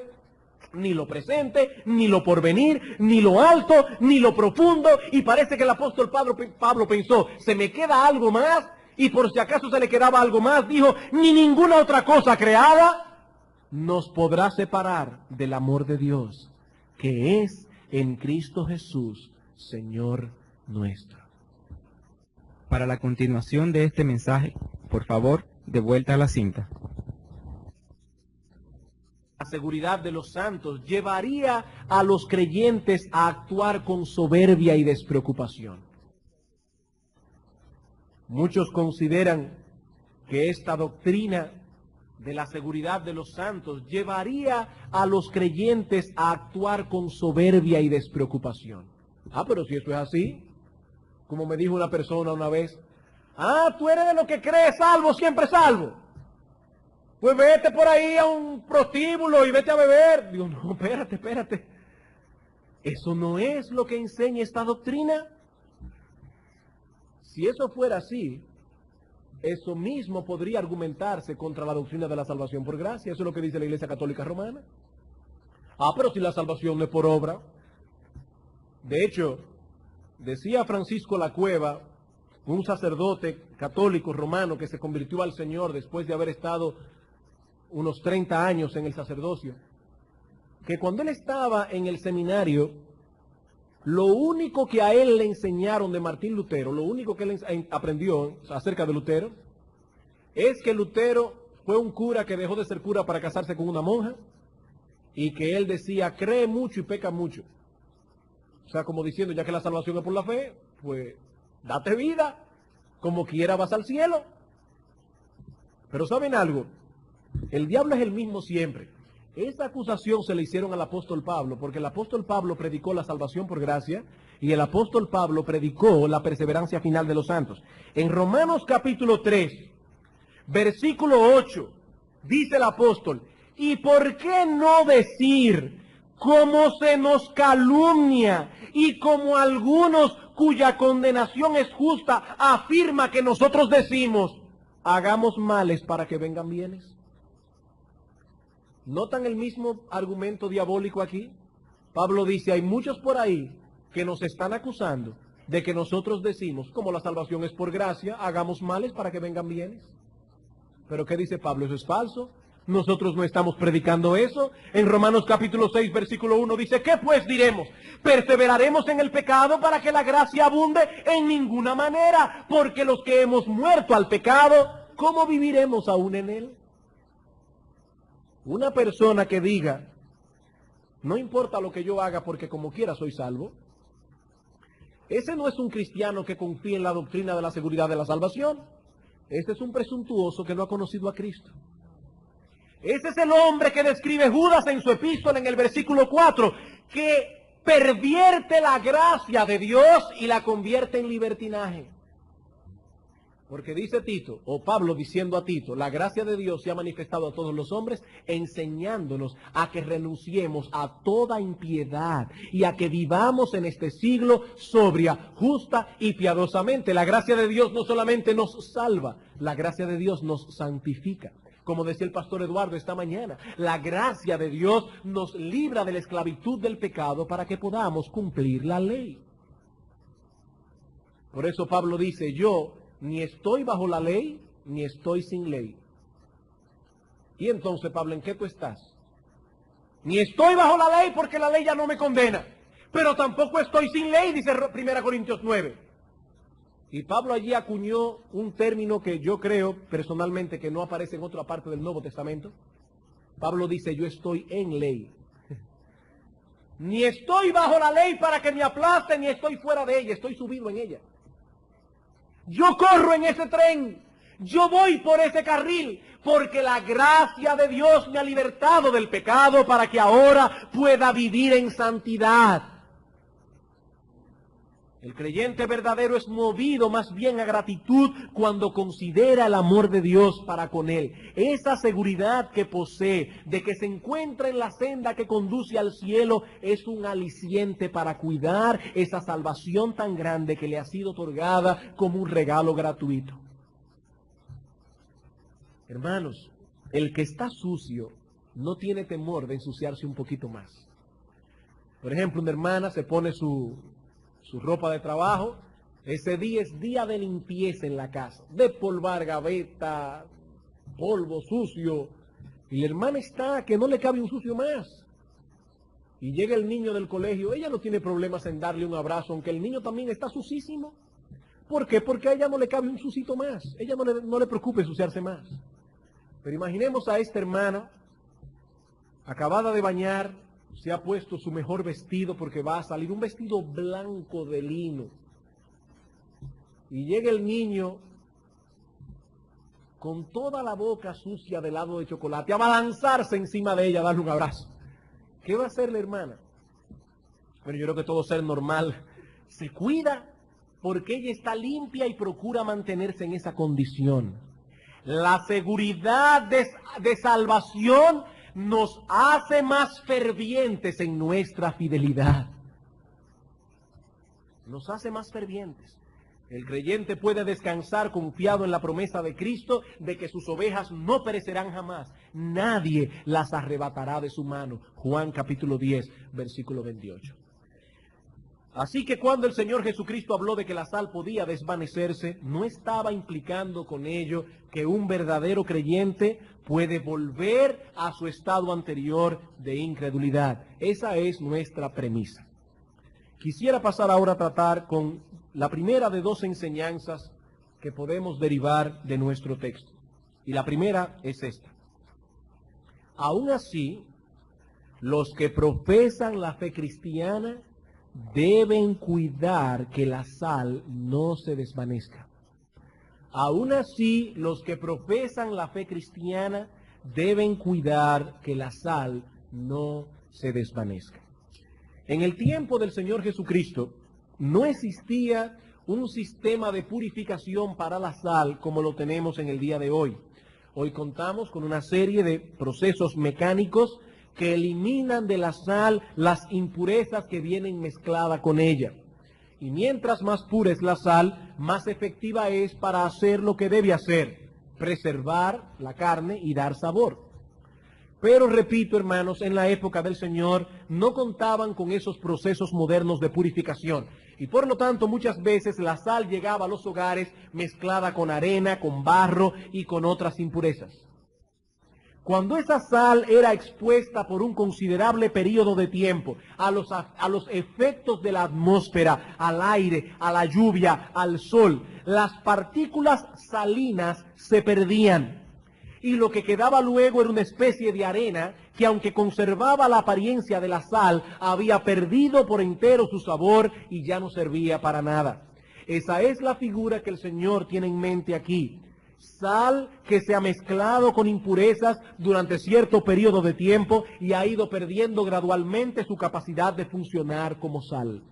ni lo presente, ni lo porvenir, ni lo alto, ni lo profundo. Y parece que el apóstol Pablo pensó: ¿se me queda algo más? Y por si acaso se le quedaba algo más, dijo: ni ninguna otra cosa creada nos podrá separar del amor de Dios, que es en Cristo Jesús, Señor nuestro. Para la continuación de este mensaje, por favor, de vuelta a la cinta. La seguridad de los santos llevaría a los creyentes a actuar con soberbia y despreocupación. Muchos consideran que esta doctrina de la seguridad de los santos llevaría a los creyentes a actuar con soberbia y despreocupación. Pero si eso es así, Como me dijo una persona una vez, ah, tú eres de los que crees salvo, siempre salvo. Pues vete por ahí a un prostíbulo y vete a beber. Digo, no, espérate. Eso no es lo que enseña esta doctrina. Si eso fuera así, eso mismo podría argumentarse contra la doctrina de la salvación por gracia. Eso es lo que dice la Iglesia Católica Romana. Ah, pero si la salvación no es por obra. De hecho, decía Francisco La Cueva, un sacerdote católico romano que se convirtió al Señor después de haber estado unos 30 años en el sacerdocio, que cuando él estaba en el seminario, lo único que a él le enseñaron de Martín Lutero, lo único que él aprendió acerca de Lutero, es que Lutero fue un cura que dejó de ser cura para casarse con una monja, y que él decía, cree mucho y peca mucho. O sea, como diciendo, ya que la salvación es por la fe, pues date vida, como quiera vas al cielo. Pero ¿saben algo? El diablo es el mismo siempre. Esa acusación se le hicieron al apóstol Pablo, porque el apóstol Pablo predicó la salvación por gracia, y el apóstol Pablo predicó la perseverancia final de los santos. En Romanos capítulo 3, versículo 8, dice el apóstol, ¿y por qué no decir cómo se nos calumnia y como algunos cuya condenación es justa afirma que nosotros decimos, hagamos males para que vengan bienes? ¿Notan el mismo argumento diabólico aquí? Pablo dice, hay muchos por ahí que nos están acusando de que nosotros decimos, como la salvación es por gracia, hagamos males para que vengan bienes. ¿Pero qué dice Pablo? Eso es falso. Nosotros no estamos predicando eso. En Romanos capítulo 6, versículo 1 dice, ¿qué pues diremos? ¿Perseveraremos en el pecado para que la gracia abunde? En ninguna manera, porque los que hemos muerto al pecado, ¿cómo viviremos aún en él? Una persona que diga, no importa lo que yo haga porque como quiera soy salvo, ese no es un cristiano que confía en la doctrina de la seguridad de la salvación. Ese es un presuntuoso que no ha conocido a Cristo. Ese es el hombre que describe Judas en su epístola en el versículo 4, que pervierte la gracia de Dios y la convierte en libertinaje. Porque dice Tito, o Pablo diciendo a Tito, la gracia de Dios se ha manifestado a todos los hombres, enseñándonos a que renunciemos a toda impiedad y a que vivamos en este siglo sobria, justa y piadosamente. La gracia de Dios no solamente nos salva, la gracia de Dios nos santifica. Como decía el pastor Eduardo esta mañana, la gracia de Dios nos libra de la esclavitud del pecado para que podamos cumplir la ley. Por eso Pablo dice, yo ni estoy bajo la ley, ni estoy sin ley. Y entonces, Pablo, ¿en qué tú estás? Ni estoy bajo la ley porque la ley ya no me condena, pero tampoco estoy sin ley, dice 1 Corintios 9. Y Pablo allí acuñó un término que yo creo personalmente que no aparece en otra parte del Nuevo Testamento. Pablo dice, yo estoy en ley. Ni estoy bajo la ley para que me aplaste, ni estoy fuera de ella, estoy subido en ella. Yo corro en ese tren, yo voy por ese carril, porque la gracia de Dios me ha libertado del pecado para que ahora pueda vivir en santidad. El creyente verdadero es movido más bien a gratitud cuando considera el amor de Dios para con él. Esa seguridad que posee de que se encuentra en la senda que conduce al cielo es un aliciente para cuidar esa salvación tan grande que le ha sido otorgada como un regalo gratuito. Hermanos, el que está sucio no tiene temor de ensuciarse un poquito más. Por ejemplo, una hermana se pone su ropa de trabajo, ese día es día de limpieza en la casa, de polvar gaveta, polvo sucio, y la hermana está que no le cabe un sucio más. Y llega el niño del colegio, ella no tiene problemas en darle un abrazo, aunque el niño también está sucísimo. ¿Por qué? Porque a ella no le cabe un sucito más, ella no le preocupa ensuciarse más. Pero imaginemos a esta hermana, acabada de bañar, se ha puesto su mejor vestido porque va a salir, un vestido blanco de lino. Y llega el niño con toda la boca sucia de helado de chocolate, a balanzarse encima de ella, a darle un abrazo. ¿Qué va a hacer la hermana? Bueno, yo creo que todo ser normal se cuida porque ella está limpia y procura mantenerse en esa condición. La seguridad de salvación nos hace más fervientes en nuestra fidelidad. Nos hace más fervientes. El creyente puede descansar confiado en la promesa de Cristo de que sus ovejas no perecerán jamás. Nadie las arrebatará de su mano. Juan capítulo 10, versículo 28. Así que cuando el Señor Jesucristo habló de que la sal podía desvanecerse, no estaba implicando con ello que un verdadero creyente puede volver a su estado anterior de incredulidad. Esa es nuestra premisa. Quisiera pasar ahora a tratar con la primera de dos enseñanzas que podemos derivar de nuestro texto. Y la primera es esta. Aún así, los que profesan la fe cristiana deben cuidar que la sal no se desvanezca. Aún así, los que profesan la fe cristiana deben cuidar que la sal no se desvanezca. En el tiempo del Señor Jesucristo no existía un sistema de purificación para la sal como lo tenemos en el día de hoy. Hoy contamos con una serie de procesos mecánicos que eliminan de la sal las impurezas que vienen mezcladas con ella. Y mientras más pura es la sal, más efectiva es para hacer lo que debe hacer, preservar la carne y dar sabor. Pero repito, hermanos, en la época del Señor no contaban con esos procesos modernos de purificación. Y por lo tanto, muchas veces la sal llegaba a los hogares mezclada con arena, con barro y con otras impurezas. Cuando esa sal era expuesta por un considerable periodo de tiempo a los efectos de la atmósfera, al aire, a la lluvia, al sol, las partículas salinas se perdían. Y lo que quedaba luego era una especie de arena que, aunque conservaba la apariencia de la sal, había perdido por entero su sabor y ya no servía para nada. Esa es la figura que el Señor tiene en mente aquí. Sal que se ha mezclado con impurezas durante cierto periodo de tiempo y ha ido perdiendo gradualmente su capacidad de funcionar como sal.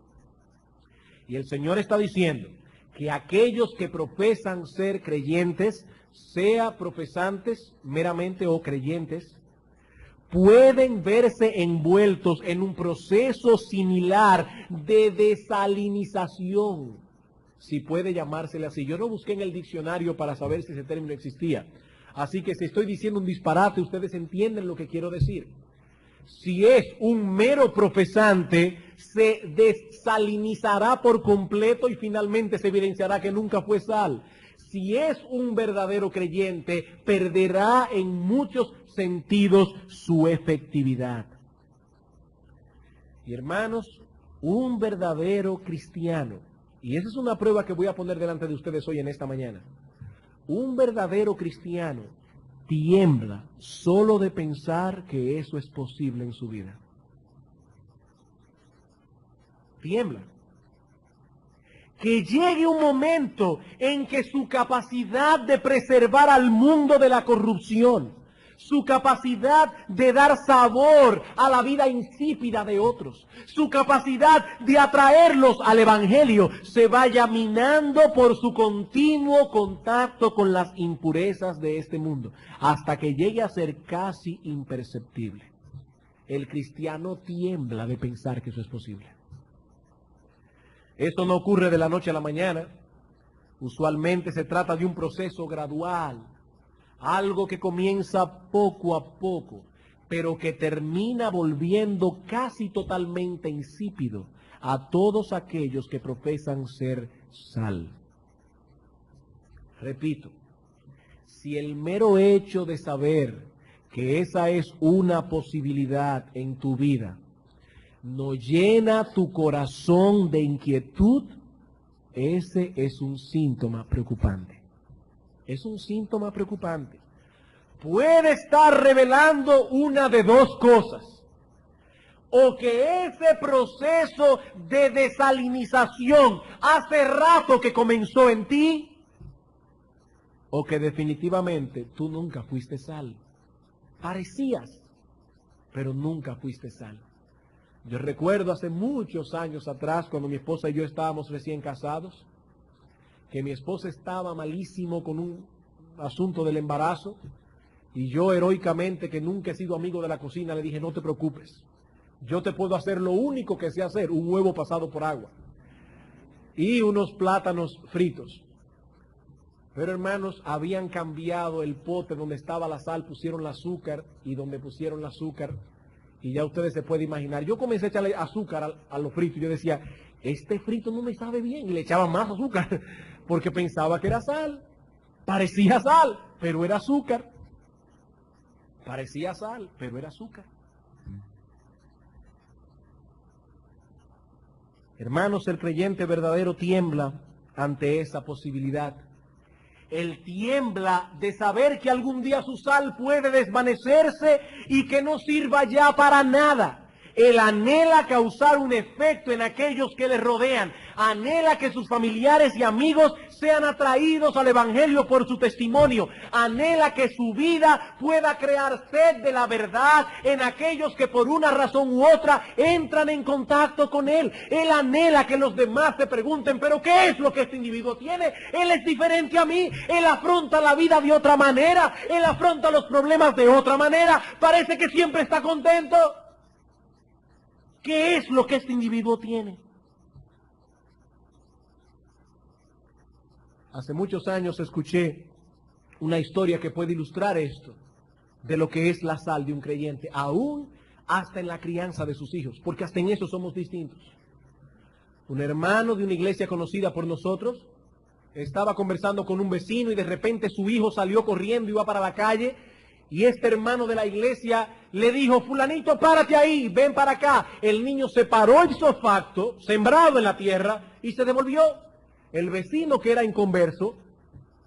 Y el Señor está diciendo que aquellos que profesan ser creyentes, sea profesantes meramente o creyentes, pueden verse envueltos en un proceso similar de desalinización, si puede llamársele así. Yo no busqué en el diccionario para saber si ese término existía. Así que si estoy diciendo un disparate, ustedes entienden lo que quiero decir. Si es un mero profesante, se desalinizará por completo y finalmente se evidenciará que nunca fue sal. Si es un verdadero creyente, perderá en muchos sentidos su efectividad. Y hermanos, un verdadero cristiano, y esa es una prueba que voy a poner delante de ustedes hoy en esta mañana. Un verdadero cristiano tiembla solo de pensar que eso es posible en su vida. Tiembla. Que llegue un momento en que su capacidad de preservar al mundo de la corrupción, su capacidad de dar sabor a la vida insípida de otros, su capacidad de atraerlos al Evangelio, se vaya minando por su continuo contacto con las impurezas de este mundo, hasta que llegue a ser casi imperceptible. El cristiano tiembla de pensar que eso es posible. Esto no ocurre de la noche a la mañana. Usualmente se trata de un proceso gradual, algo que comienza poco a poco, pero que termina volviendo casi totalmente insípido a todos aquellos que profesan ser sal. Repito, si el mero hecho de saber que esa es una posibilidad en tu vida no llena tu corazón de inquietud, ese es un síntoma preocupante. Es un síntoma preocupante. Puede estar revelando una de dos cosas. O que ese proceso de desalinización hace rato que comenzó en ti, o que definitivamente tú nunca fuiste sal. Parecías, pero nunca fuiste sal. Yo recuerdo hace muchos años atrás, cuando mi esposa y yo estábamos recién casados, que mi esposa estaba malísimo con un asunto del embarazo, y yo heroicamente, que nunca he sido amigo de la cocina, le dije, no te preocupes, yo te puedo hacer lo único que sé hacer, un huevo pasado por agua y unos plátanos fritos. Pero hermanos, habían cambiado el pote donde estaba la sal, pusieron el azúcar, y donde pusieron el azúcar, y ya ustedes se pueden imaginar, yo comencé a echarle azúcar a los fritos, yo decía, este frito no me sabe bien, y le echaba más azúcar, porque pensaba que era sal, parecía sal, pero era azúcar, parecía sal, pero era azúcar. Hermanos, el creyente verdadero tiembla ante esa posibilidad. Él tiembla de saber que algún día su sal puede desvanecerse y que no sirva ya para nada. Él anhela causar un efecto en aquellos que le rodean. Anhela que sus familiares y amigos sean atraídos al Evangelio por su testimonio. Anhela que su vida pueda crear sed de la verdad en aquellos que por una razón u otra entran en contacto con él. Él anhela que los demás se pregunten, ¿pero qué es lo que este individuo tiene? Él es diferente a mí. Él afronta la vida de otra manera. Él afronta los problemas de otra manera. Parece que siempre está contento. ¿Qué es lo que este individuo tiene? Hace muchos años escuché una historia que puede ilustrar esto, de lo que es la sal de un creyente, aún hasta en la crianza de sus hijos, porque hasta en eso somos distintos. Un hermano de una iglesia conocida por nosotros estaba conversando con un vecino y de repente su hijo salió corriendo y iba para la calle. Y este hermano de la iglesia le dijo, fulanito, párate ahí, ven para acá. El niño se paró ipso facto, sembrado en la tierra, y se devolvió. El vecino, que era inconverso,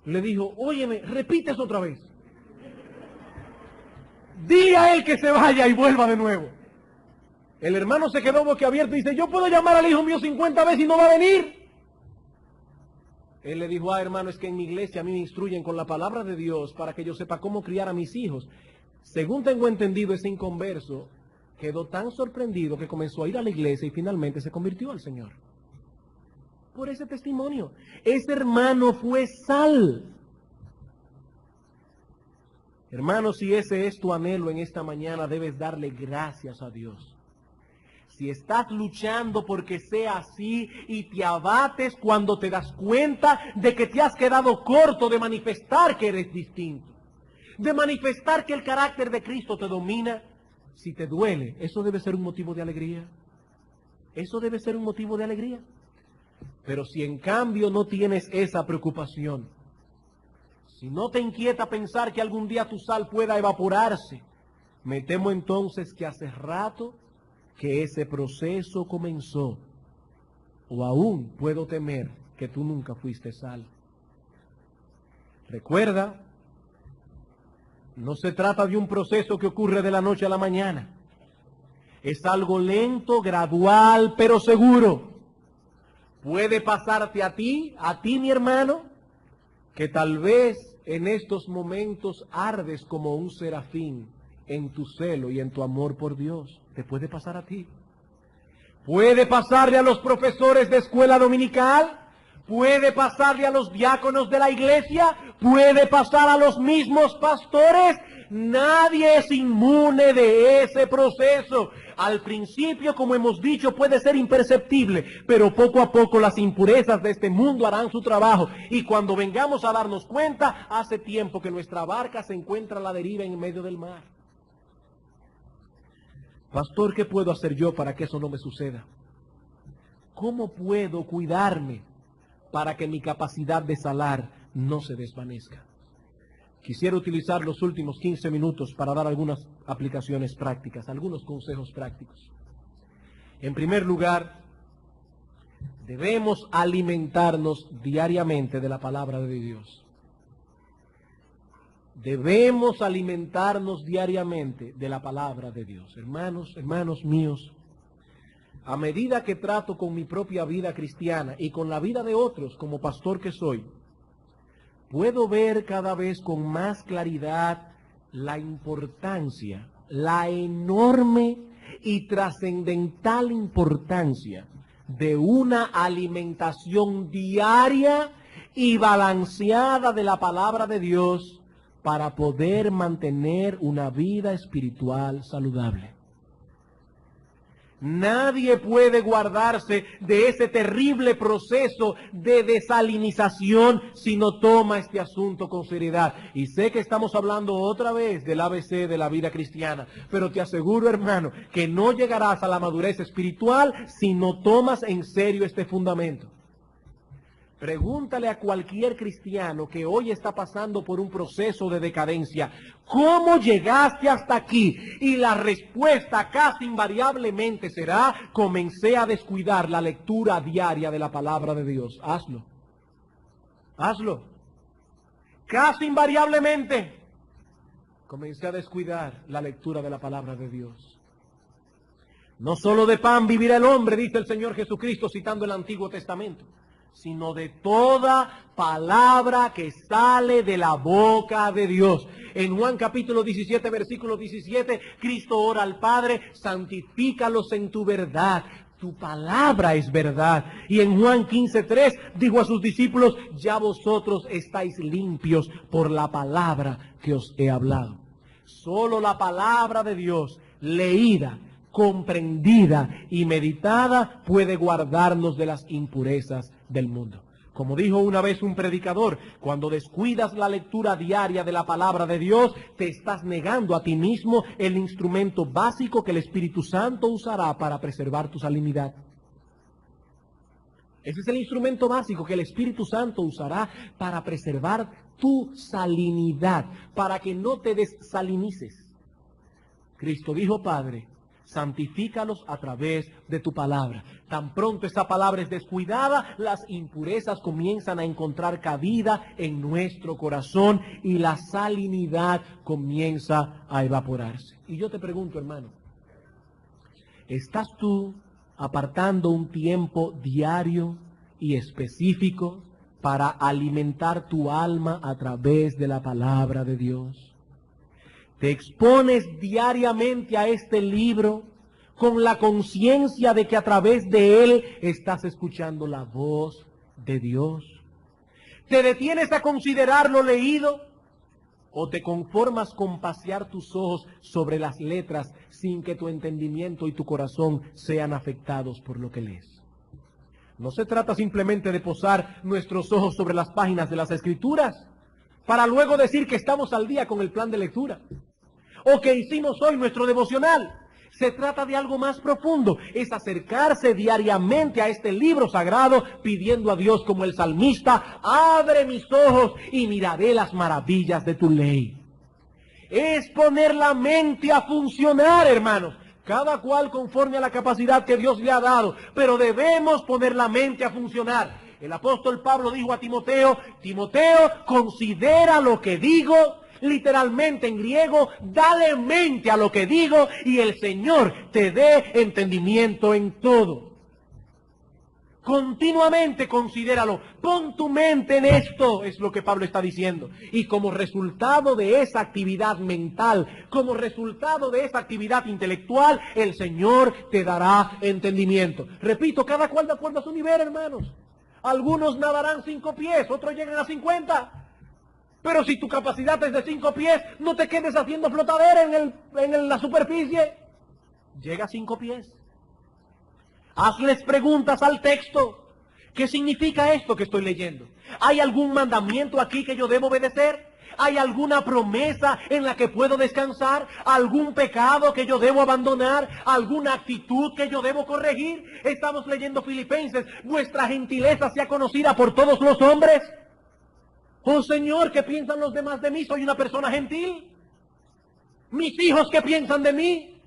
le dijo, óyeme, repite eso otra vez. Di a él que se vaya y vuelva de nuevo. El hermano se quedó boquiabierto y dice, yo puedo llamar al hijo mío 50 veces y no va a venir. Él le dijo, hermano, es que en mi iglesia a mí me instruyen con la palabra de Dios para que yo sepa cómo criar a mis hijos. Según tengo entendido, ese inconverso quedó tan sorprendido que comenzó a ir a la iglesia y finalmente se convirtió al Señor. Por ese testimonio. Ese hermano fue sal. Hermano, si ese es tu anhelo en esta mañana, debes darle gracias a Dios. Si estás luchando porque sea así y te abates cuando te das cuenta de que te has quedado corto de manifestar que eres distinto, de manifestar que el carácter de Cristo te domina, si te duele, eso debe ser un motivo de alegría. Eso debe ser un motivo de alegría. Pero si en cambio no tienes esa preocupación, si no te inquieta pensar que algún día tu sal pueda evaporarse, me temo entonces que hace rato que ese proceso comenzó, o aún puedo temer que tú nunca fuiste sal. Recuerda, no se trata de un proceso que ocurre de la noche a la mañana. Es algo lento, gradual, pero seguro. Puede pasarte a ti mi hermano, que tal vez en estos momentos ardes como un serafín en tu celo y en tu amor por Dios. Te puede pasar a ti. Puede pasarle a los profesores de escuela dominical, puede pasarle a los diáconos de la iglesia, puede pasar a los mismos pastores. Nadie es inmune de ese proceso. Al principio, como hemos dicho, puede ser imperceptible, pero poco a poco las impurezas de este mundo harán su trabajo. Y cuando vengamos a darnos cuenta, hace tiempo que nuestra barca se encuentra a la deriva en medio del mar. Pastor, ¿qué puedo hacer yo para que eso no me suceda? ¿Cómo puedo cuidarme para que mi capacidad de salar no se desvanezca? Quisiera utilizar los últimos 15 minutos para dar algunas aplicaciones prácticas, algunos consejos prácticos. En primer lugar, debemos alimentarnos diariamente de la palabra de Dios. Debemos alimentarnos diariamente de la palabra de Dios. Hermanos míos, a medida que trato con mi propia vida cristiana y con la vida de otros como pastor que soy, puedo ver cada vez con más claridad la importancia, la enorme y trascendental importancia de una alimentación diaria y balanceada de la palabra de Dios para poder mantener una vida espiritual saludable. Nadie puede guardarse de ese terrible proceso de desalinización si no toma este asunto con seriedad. Y sé que estamos hablando otra vez del ABC de la vida cristiana, pero te aseguro, hermano, que no llegarás a la madurez espiritual si no tomas en serio este fundamento. Pregúntale a cualquier cristiano que hoy está pasando por un proceso de decadencia, ¿cómo llegaste hasta aquí? Y la respuesta casi invariablemente será, comencé a descuidar la lectura diaria de la palabra de Dios. Hazlo. Hazlo. Casi invariablemente comencé a descuidar la lectura de la palabra de Dios. No solo de pan vivirá el hombre, dice el Señor Jesucristo citando el Antiguo Testamento, sino de toda palabra que sale de la boca de Dios. En Juan capítulo 17, versículo 17, Cristo ora al Padre, santifícalos en tu verdad. Tu palabra es verdad. Y en Juan 15:3 dijo a sus discípulos, ya vosotros estáis limpios por la palabra que os he hablado. Solo la palabra de Dios, leída, comprendida y meditada, puede guardarnos de las impurezas del mundo. Como dijo una vez un predicador, cuando descuidas la lectura diaria de la palabra de Dios, te estás negando a ti mismo el instrumento básico que el Espíritu Santo usará para preservar tu salinidad. Ese es el instrumento básico que el Espíritu Santo usará para preservar tu salinidad, para que no te desalinices. Cristo dijo, Padre, santifícalos a través de tu palabra. Tan pronto esa palabra es descuidada, las impurezas comienzan a encontrar cabida en nuestro corazón y la salinidad comienza a evaporarse. Y yo te pregunto, hermano, ¿estás tú apartando un tiempo diario y específico para alimentar tu alma a través de la palabra de Dios? ¿Te expones diariamente a este libro con la conciencia de que a través de él estás escuchando la voz de Dios? ¿Te detienes a considerar lo leído o te conformas con pasear tus ojos sobre las letras sin que tu entendimiento y tu corazón sean afectados por lo que lees? No se trata simplemente de posar nuestros ojos sobre las páginas de las Escrituras para luego decir que estamos al día con el plan de lectura o que hicimos hoy nuestro devocional. Se trata de algo más profundo, es acercarse diariamente a este libro sagrado pidiendo a Dios como el salmista, abre mis ojos y miraré las maravillas de tu ley. Es poner la mente a funcionar, hermanos, cada cual conforme a la capacidad que Dios le ha dado, pero debemos poner la mente a funcionar. El apóstol Pablo dijo a Timoteo, Timoteo, considera lo que digo. Literalmente en griego, dale mente a lo que digo y el Señor te dé entendimiento en todo. Continuamente considéralo, pon tu mente en esto, es lo que Pablo está diciendo. Y como resultado de esa actividad mental, como resultado de esa actividad intelectual, el Señor te dará entendimiento. Repito, cada cual de acuerdo a su nivel, hermanos. Algunos nadarán 5 pies, otros llegan a 50. Pero si tu capacidad es de 5 pies, no te quedes haciendo flotadera en la superficie. Llega a 5 pies. Hazles preguntas al texto. ¿Qué significa esto que estoy leyendo? ¿Hay algún mandamiento aquí que yo debo obedecer? ¿Hay alguna promesa en la que puedo descansar? ¿Algún pecado que yo debo abandonar? ¿Alguna actitud que yo debo corregir? Estamos leyendo Filipenses. ¿Vuestra gentileza sea conocida por todos los hombres? Oh Señor, ¿qué piensan los demás de mí? ¿Soy una persona gentil? ¿Mis hijos qué piensan de mí?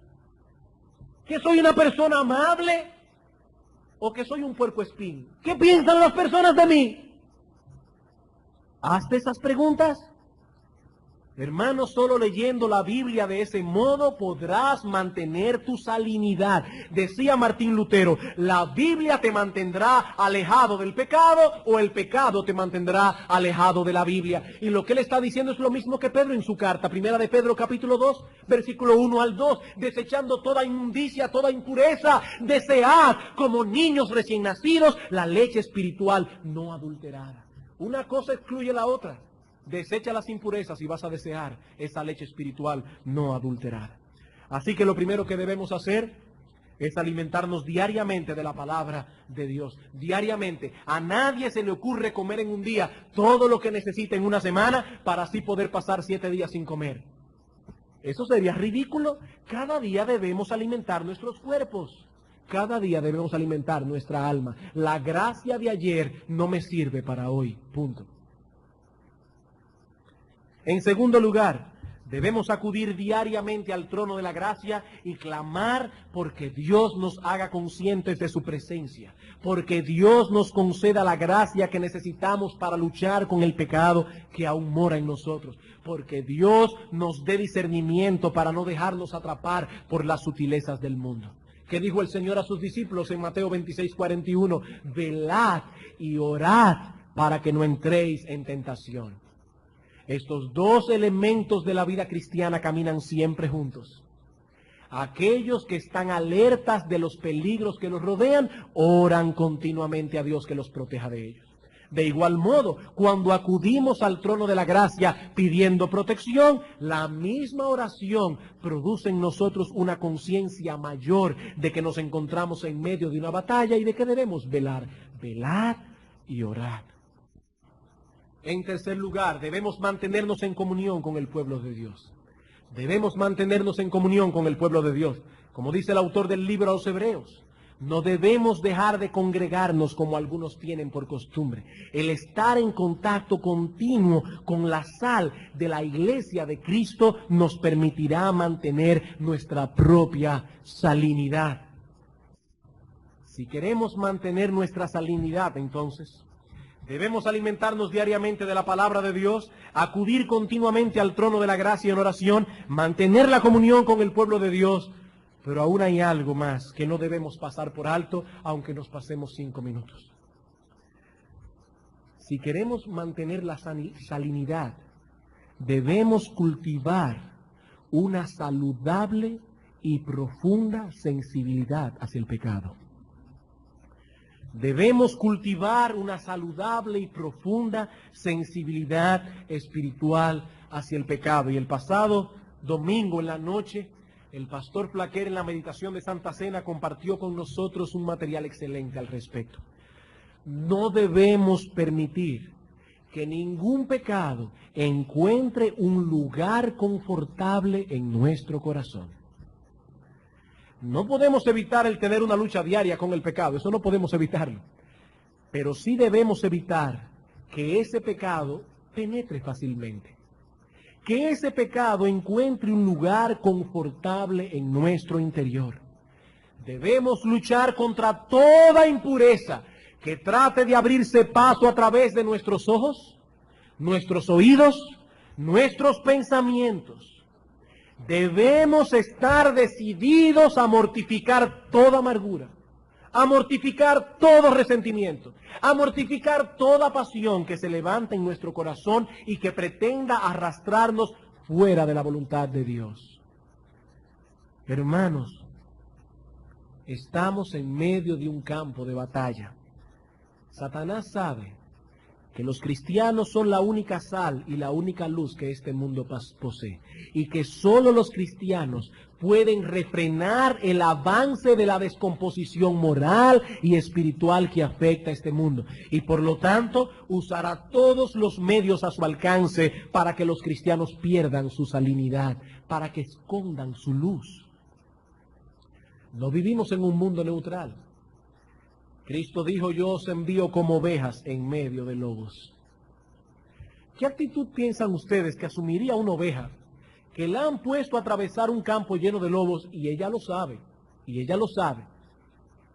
¿Que soy una persona amable? ¿O que soy un puercoespín? ¿Qué piensan las personas de mí? Hazte esas preguntas. Hermano, solo leyendo la Biblia de ese modo podrás mantener tu salinidad. Decía Martín Lutero, la Biblia te mantendrá alejado del pecado o el pecado te mantendrá alejado de la Biblia. Y lo que él está diciendo es lo mismo que Pedro en su carta, primera de Pedro capítulo 2, versículo 1 al 2, desechando toda inmundicia, toda impureza, desead como niños recién nacidos la leche espiritual no adulterada. Una cosa excluye la otra. Desecha las impurezas y vas a desear esa leche espiritual no adulterada. Así que lo primero que debemos hacer es alimentarnos diariamente de la palabra de Dios. Diariamente. A nadie se le ocurre comer en un día todo lo que necesita en una semana para así poder pasar 7 días sin comer. Eso sería ridículo. Cada día debemos alimentar nuestros cuerpos. Cada día debemos alimentar nuestra alma. La gracia de ayer no me sirve para hoy. Punto. En segundo lugar, debemos acudir diariamente al trono de la gracia y clamar porque Dios nos haga conscientes de su presencia, porque Dios nos conceda la gracia que necesitamos para luchar con el pecado que aún mora en nosotros, porque Dios nos dé discernimiento para no dejarnos atrapar por las sutilezas del mundo. ¿Qué dijo el Señor a sus discípulos en Mateo 26:41? Velad y orad para que no entréis en tentación. Estos dos elementos de la vida cristiana caminan siempre juntos. Aquellos que están alertas de los peligros que los rodean, oran continuamente a Dios que los proteja de ellos. De igual modo, cuando acudimos al trono de la gracia pidiendo protección, la misma oración produce en nosotros una conciencia mayor de que nos encontramos en medio de una batalla y de que debemos velar, velar y orar. En tercer lugar, debemos mantenernos en comunión con el pueblo de Dios. Debemos mantenernos en comunión con el pueblo de Dios. Como dice el autor del libro a los Hebreos, no debemos dejar de congregarnos como algunos tienen por costumbre. El estar en contacto continuo con la sal de la iglesia de Cristo nos permitirá mantener nuestra propia salinidad. Si queremos mantener nuestra salinidad, entonces, debemos alimentarnos diariamente de la palabra de Dios, acudir continuamente al trono de la gracia en oración, mantener la comunión con el pueblo de Dios. Pero aún hay algo más que no debemos pasar por alto, aunque nos pasemos 5 minutos. Si queremos mantener la salinidad, debemos cultivar una saludable y profunda sensibilidad hacia el pecado. Debemos cultivar una saludable y profunda sensibilidad espiritual hacia el pecado. Y el pasado domingo en la noche, el pastor Flaquer en la meditación de Santa Cena compartió con nosotros un material excelente al respecto. No debemos permitir que ningún pecado encuentre un lugar confortable en nuestro corazón. No podemos evitar el tener una lucha diaria con el pecado, eso no podemos evitarlo. Pero sí debemos evitar que ese pecado penetre fácilmente. Que ese pecado encuentre un lugar confortable en nuestro interior. Debemos luchar contra toda impureza que trate de abrirse paso a través de nuestros ojos, nuestros oídos, nuestros pensamientos. Debemos estar decididos a mortificar toda amargura, a mortificar todo resentimiento, a mortificar toda pasión que se levanta en nuestro corazón y que pretenda arrastrarnos fuera de la voluntad de Dios. Hermanos, estamos en medio de un campo de batalla. Satanás sabe que los cristianos son la única sal y la única luz que este mundo posee, y que solo los cristianos pueden refrenar el avance de la descomposición moral y espiritual que afecta a este mundo, y por lo tanto usará todos los medios a su alcance para que los cristianos pierdan su salinidad, para que escondan su luz. No vivimos en un mundo neutral. Cristo dijo, yo os envío como ovejas en medio de lobos. ¿Qué actitud piensan ustedes que asumiría una oveja que la han puesto a atravesar un campo lleno de lobos y ella lo sabe? Y ella lo sabe.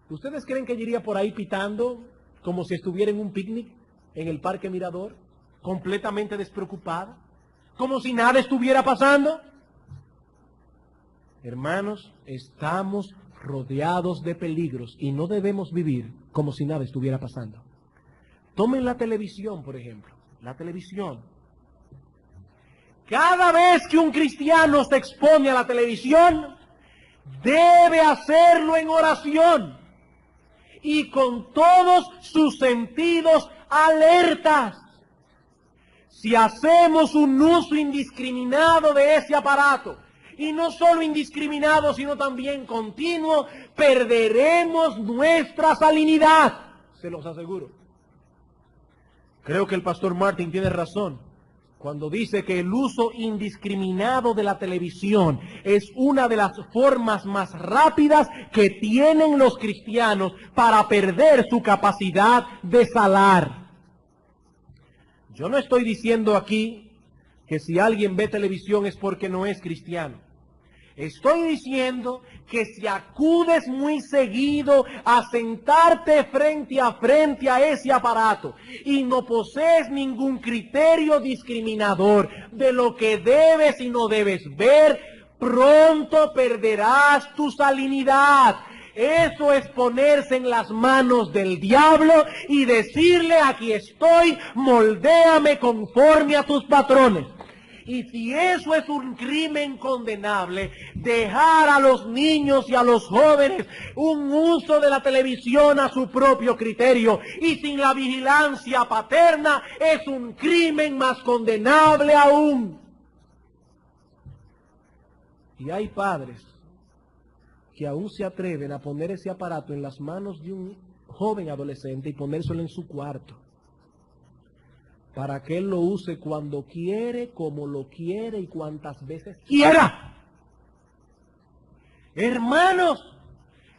¿Ustedes creen que ella iría por ahí pitando como si estuviera en un picnic en el Parque Mirador, completamente despreocupada, como si nada estuviera pasando? Hermanos, estamos rodeados de peligros y no debemos vivir como si nada estuviera pasando. Tomen la televisión, por ejemplo. La televisión. Cada vez que un cristiano se expone a la televisión, debe hacerlo en oración y con todos sus sentidos alertas. Si hacemos un uso indiscriminado de ese aparato, y no solo indiscriminado, sino también continuo, perderemos nuestra salinidad. Se los aseguro. Creo que el pastor Martin tiene razón cuando dice que el uso indiscriminado de la televisión es una de las formas más rápidas que tienen los cristianos para perder su capacidad de salar. Yo no estoy diciendo aquí que si alguien ve televisión es porque no es cristiano. Estoy diciendo que si acudes muy seguido a sentarte frente a ese aparato y no posees ningún criterio discriminador de lo que debes y no debes ver, pronto perderás tu salinidad. Eso es ponerse en las manos del diablo y decirle: aquí estoy, moldéame conforme a tus patrones. Y si eso es un crimen condenable, dejar a los niños y a los jóvenes un uso de la televisión a su propio criterio y sin la vigilancia paterna, es un crimen más condenable aún. Y hay padres que aún se atreven a poner ese aparato en las manos de un joven adolescente y ponérselo en su cuarto, para que él lo use cuando quiere, como lo quiere y cuantas veces quiera. Hermanos,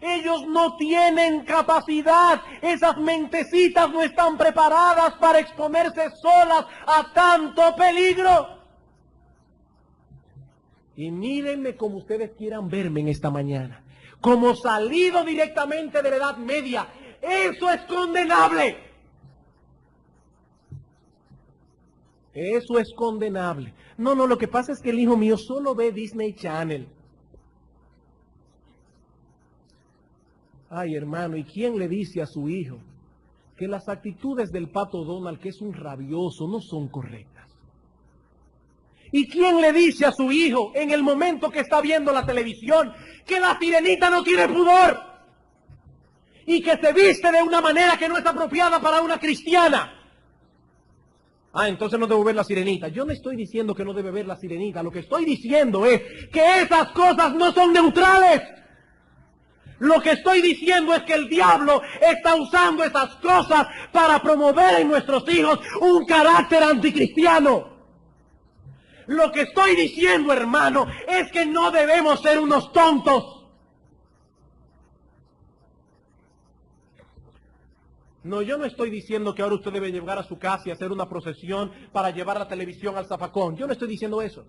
ellos no tienen capacidad, esas mentecitas no están preparadas para exponerse solas a tanto peligro. Y mírenme como ustedes quieran verme en esta mañana, como salido directamente de la Edad Media. Eso es condenable. Eso es condenable. No, lo que pasa es que el hijo mío solo ve Disney Channel. Ay, hermano, ¿y quién le dice a su hijo que las actitudes del Pato Donald, que es un rabioso, no son correctas? ¿Y quién le dice a su hijo en el momento que está viendo la televisión que la sirenita no tiene pudor y que se viste de una manera que no es apropiada para una cristiana? Entonces no debo ver la sirenita. Yo no estoy diciendo que no debe ver la sirenita. Lo que estoy diciendo es que esas cosas no son neutrales. Lo que estoy diciendo es que el diablo está usando esas cosas para promover en nuestros hijos un carácter anticristiano. Lo que estoy diciendo, hermano, es que no debemos ser unos tontos. No, yo no estoy diciendo que ahora usted debe llegar a su casa y hacer una procesión para llevar la televisión al zafacón. Yo no estoy diciendo eso.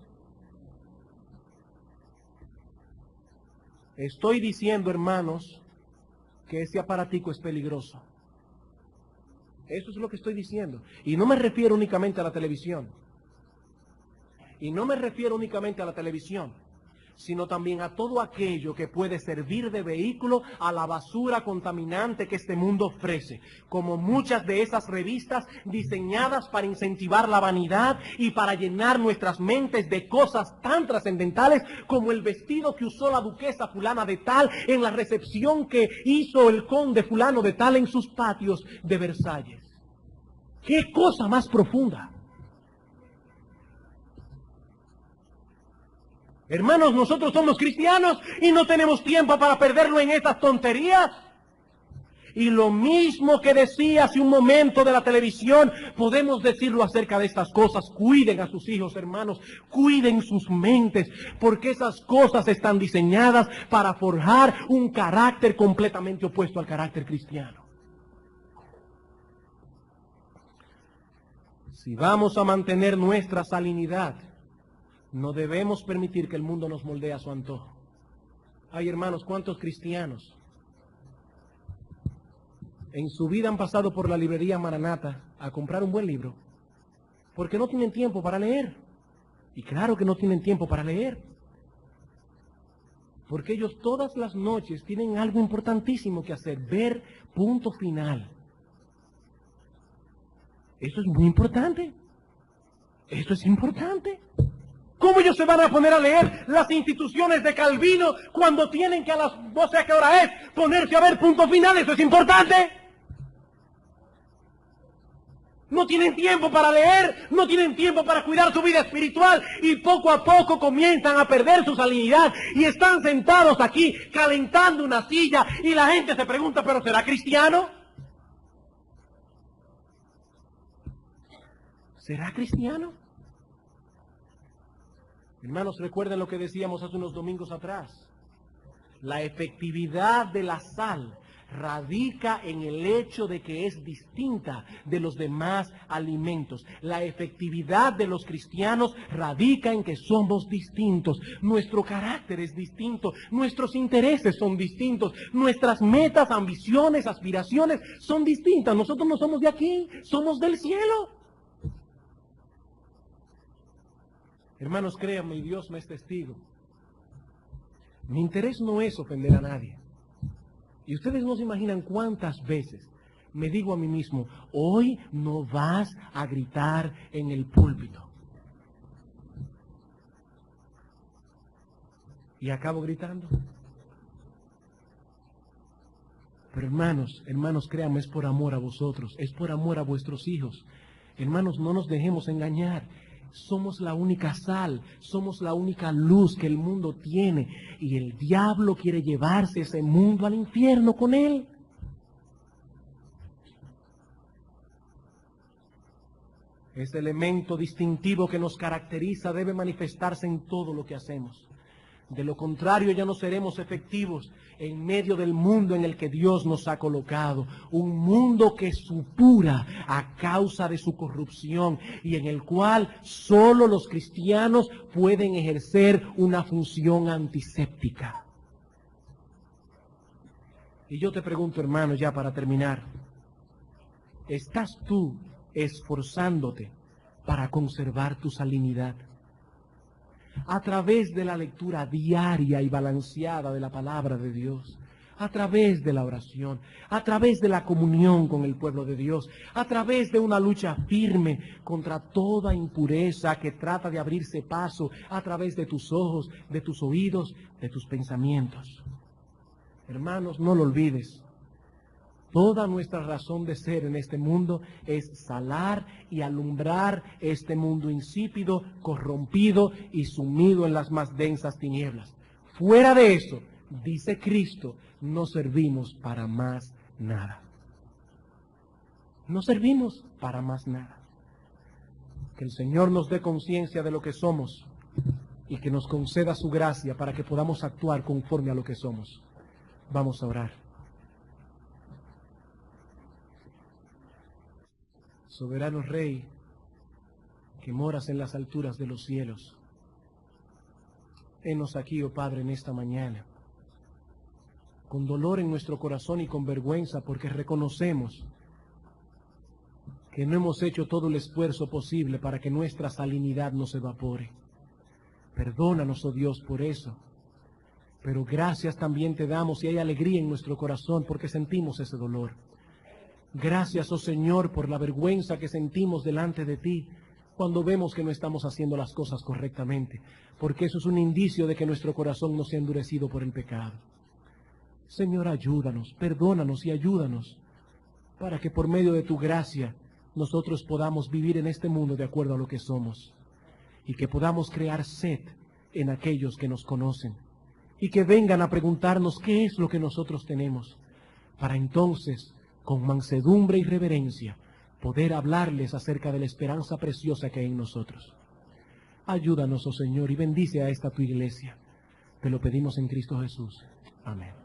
Estoy diciendo, hermanos, que ese aparatico es peligroso. Eso es lo que estoy diciendo. Y no me refiero únicamente a la televisión. Sino también a todo aquello que puede servir de vehículo a la basura contaminante que este mundo ofrece, como muchas de esas revistas diseñadas para incentivar la vanidad y para llenar nuestras mentes de cosas tan trascendentales como el vestido que usó la duquesa fulana de tal en la recepción que hizo el conde fulano de tal en sus patios de Versalles. ¡Qué cosa más profunda! Hermanos, nosotros somos cristianos y no tenemos tiempo para perderlo en esas tonterías. Y lo mismo que decía hace un momento de la televisión, podemos decirlo acerca de estas cosas. Cuiden a sus hijos, hermanos, cuiden sus mentes, porque esas cosas están diseñadas para forjar un carácter completamente opuesto al carácter cristiano. Si vamos a mantener nuestra salinidad, no debemos permitir que el mundo nos moldee a su antojo. Ay, hermanos, ¿cuántos cristianos en su vida han pasado por la librería Maranata a comprar un buen libro? Porque no tienen tiempo para leer. Y claro que no tienen tiempo para leer. Porque ellos todas las noches tienen algo importantísimo que hacer, ver Punto Final. Eso es muy importante. Esto es importante. ¿Cómo ellos se van a poner a leer las instituciones de Calvino cuando tienen que a las no sé a qué hora es ponerse a ver Punto Final? Eso es importante. No tienen tiempo para leer, no tienen tiempo para cuidar su vida espiritual y poco a poco comienzan a perder su salinidad y están sentados aquí calentando una silla y la gente se pregunta, ¿pero será cristiano? ¿Será cristiano? Hermanos, recuerden lo que decíamos hace unos domingos atrás. La efectividad de la sal radica en el hecho de que es distinta de los demás alimentos. La efectividad de los cristianos radica en que somos distintos. Nuestro carácter es distinto, nuestros intereses son distintos, nuestras metas, ambiciones, aspiraciones son distintas. Nosotros no somos de aquí, somos del cielo. Hermanos, créanme, y Dios me es testigo. Mi interés no es ofender a nadie. Y ustedes no se imaginan cuántas veces me digo a mí mismo, hoy no vas a gritar en el púlpito. Y acabo gritando. Pero hermanos, créanme, es por amor a vosotros, es por amor a vuestros hijos. Hermanos, no nos dejemos engañar. Somos la única sal, somos la única luz que el mundo tiene y el diablo quiere llevarse ese mundo al infierno con él. Ese elemento distintivo que nos caracteriza debe manifestarse en todo lo que hacemos. De lo contrario, ya no seremos efectivos en medio del mundo en el que Dios nos ha colocado. Un mundo que supura a causa de su corrupción y en el cual solo los cristianos pueden ejercer una función antiséptica. Y yo te pregunto, hermano, ya para terminar, ¿estás tú esforzándote para conservar tu salinidad? A través de la lectura diaria y balanceada de la palabra de Dios, a través de la oración, a través de la comunión con el pueblo de Dios, a través de una lucha firme contra toda impureza que trata de abrirse paso a través de tus ojos, de tus oídos, de tus pensamientos. Hermanos, no lo olvides. Toda nuestra razón de ser en este mundo es salar y alumbrar este mundo insípido, corrompido y sumido en las más densas tinieblas. Fuera de eso, dice Cristo, no servimos para más nada. No servimos para más nada. Que el Señor nos dé conciencia de lo que somos y que nos conceda su gracia para que podamos actuar conforme a lo que somos. Vamos a orar. Soberano Rey, que moras en las alturas de los cielos, henos aquí, oh Padre, en esta mañana, con dolor en nuestro corazón y con vergüenza, porque reconocemos que no hemos hecho todo el esfuerzo posible para que nuestra salinidad no se evapore. Perdónanos, oh Dios, por eso, pero gracias también te damos y hay alegría en nuestro corazón porque sentimos ese dolor. Gracias, oh Señor, por la vergüenza que sentimos delante de ti cuando vemos que no estamos haciendo las cosas correctamente, porque eso es un indicio de que nuestro corazón no se ha endurecido por el pecado. Señor, ayúdanos, perdónanos y ayúdanos para que por medio de tu gracia nosotros podamos vivir en este mundo de acuerdo a lo que somos y que podamos crear sed en aquellos que nos conocen y que vengan a preguntarnos qué es lo que nosotros tenemos, para entonces, con mansedumbre y reverencia, poder hablarles acerca de la esperanza preciosa que hay en nosotros. Ayúdanos, oh Señor, y bendice a esta tu iglesia. Te lo pedimos en Cristo Jesús. Amén.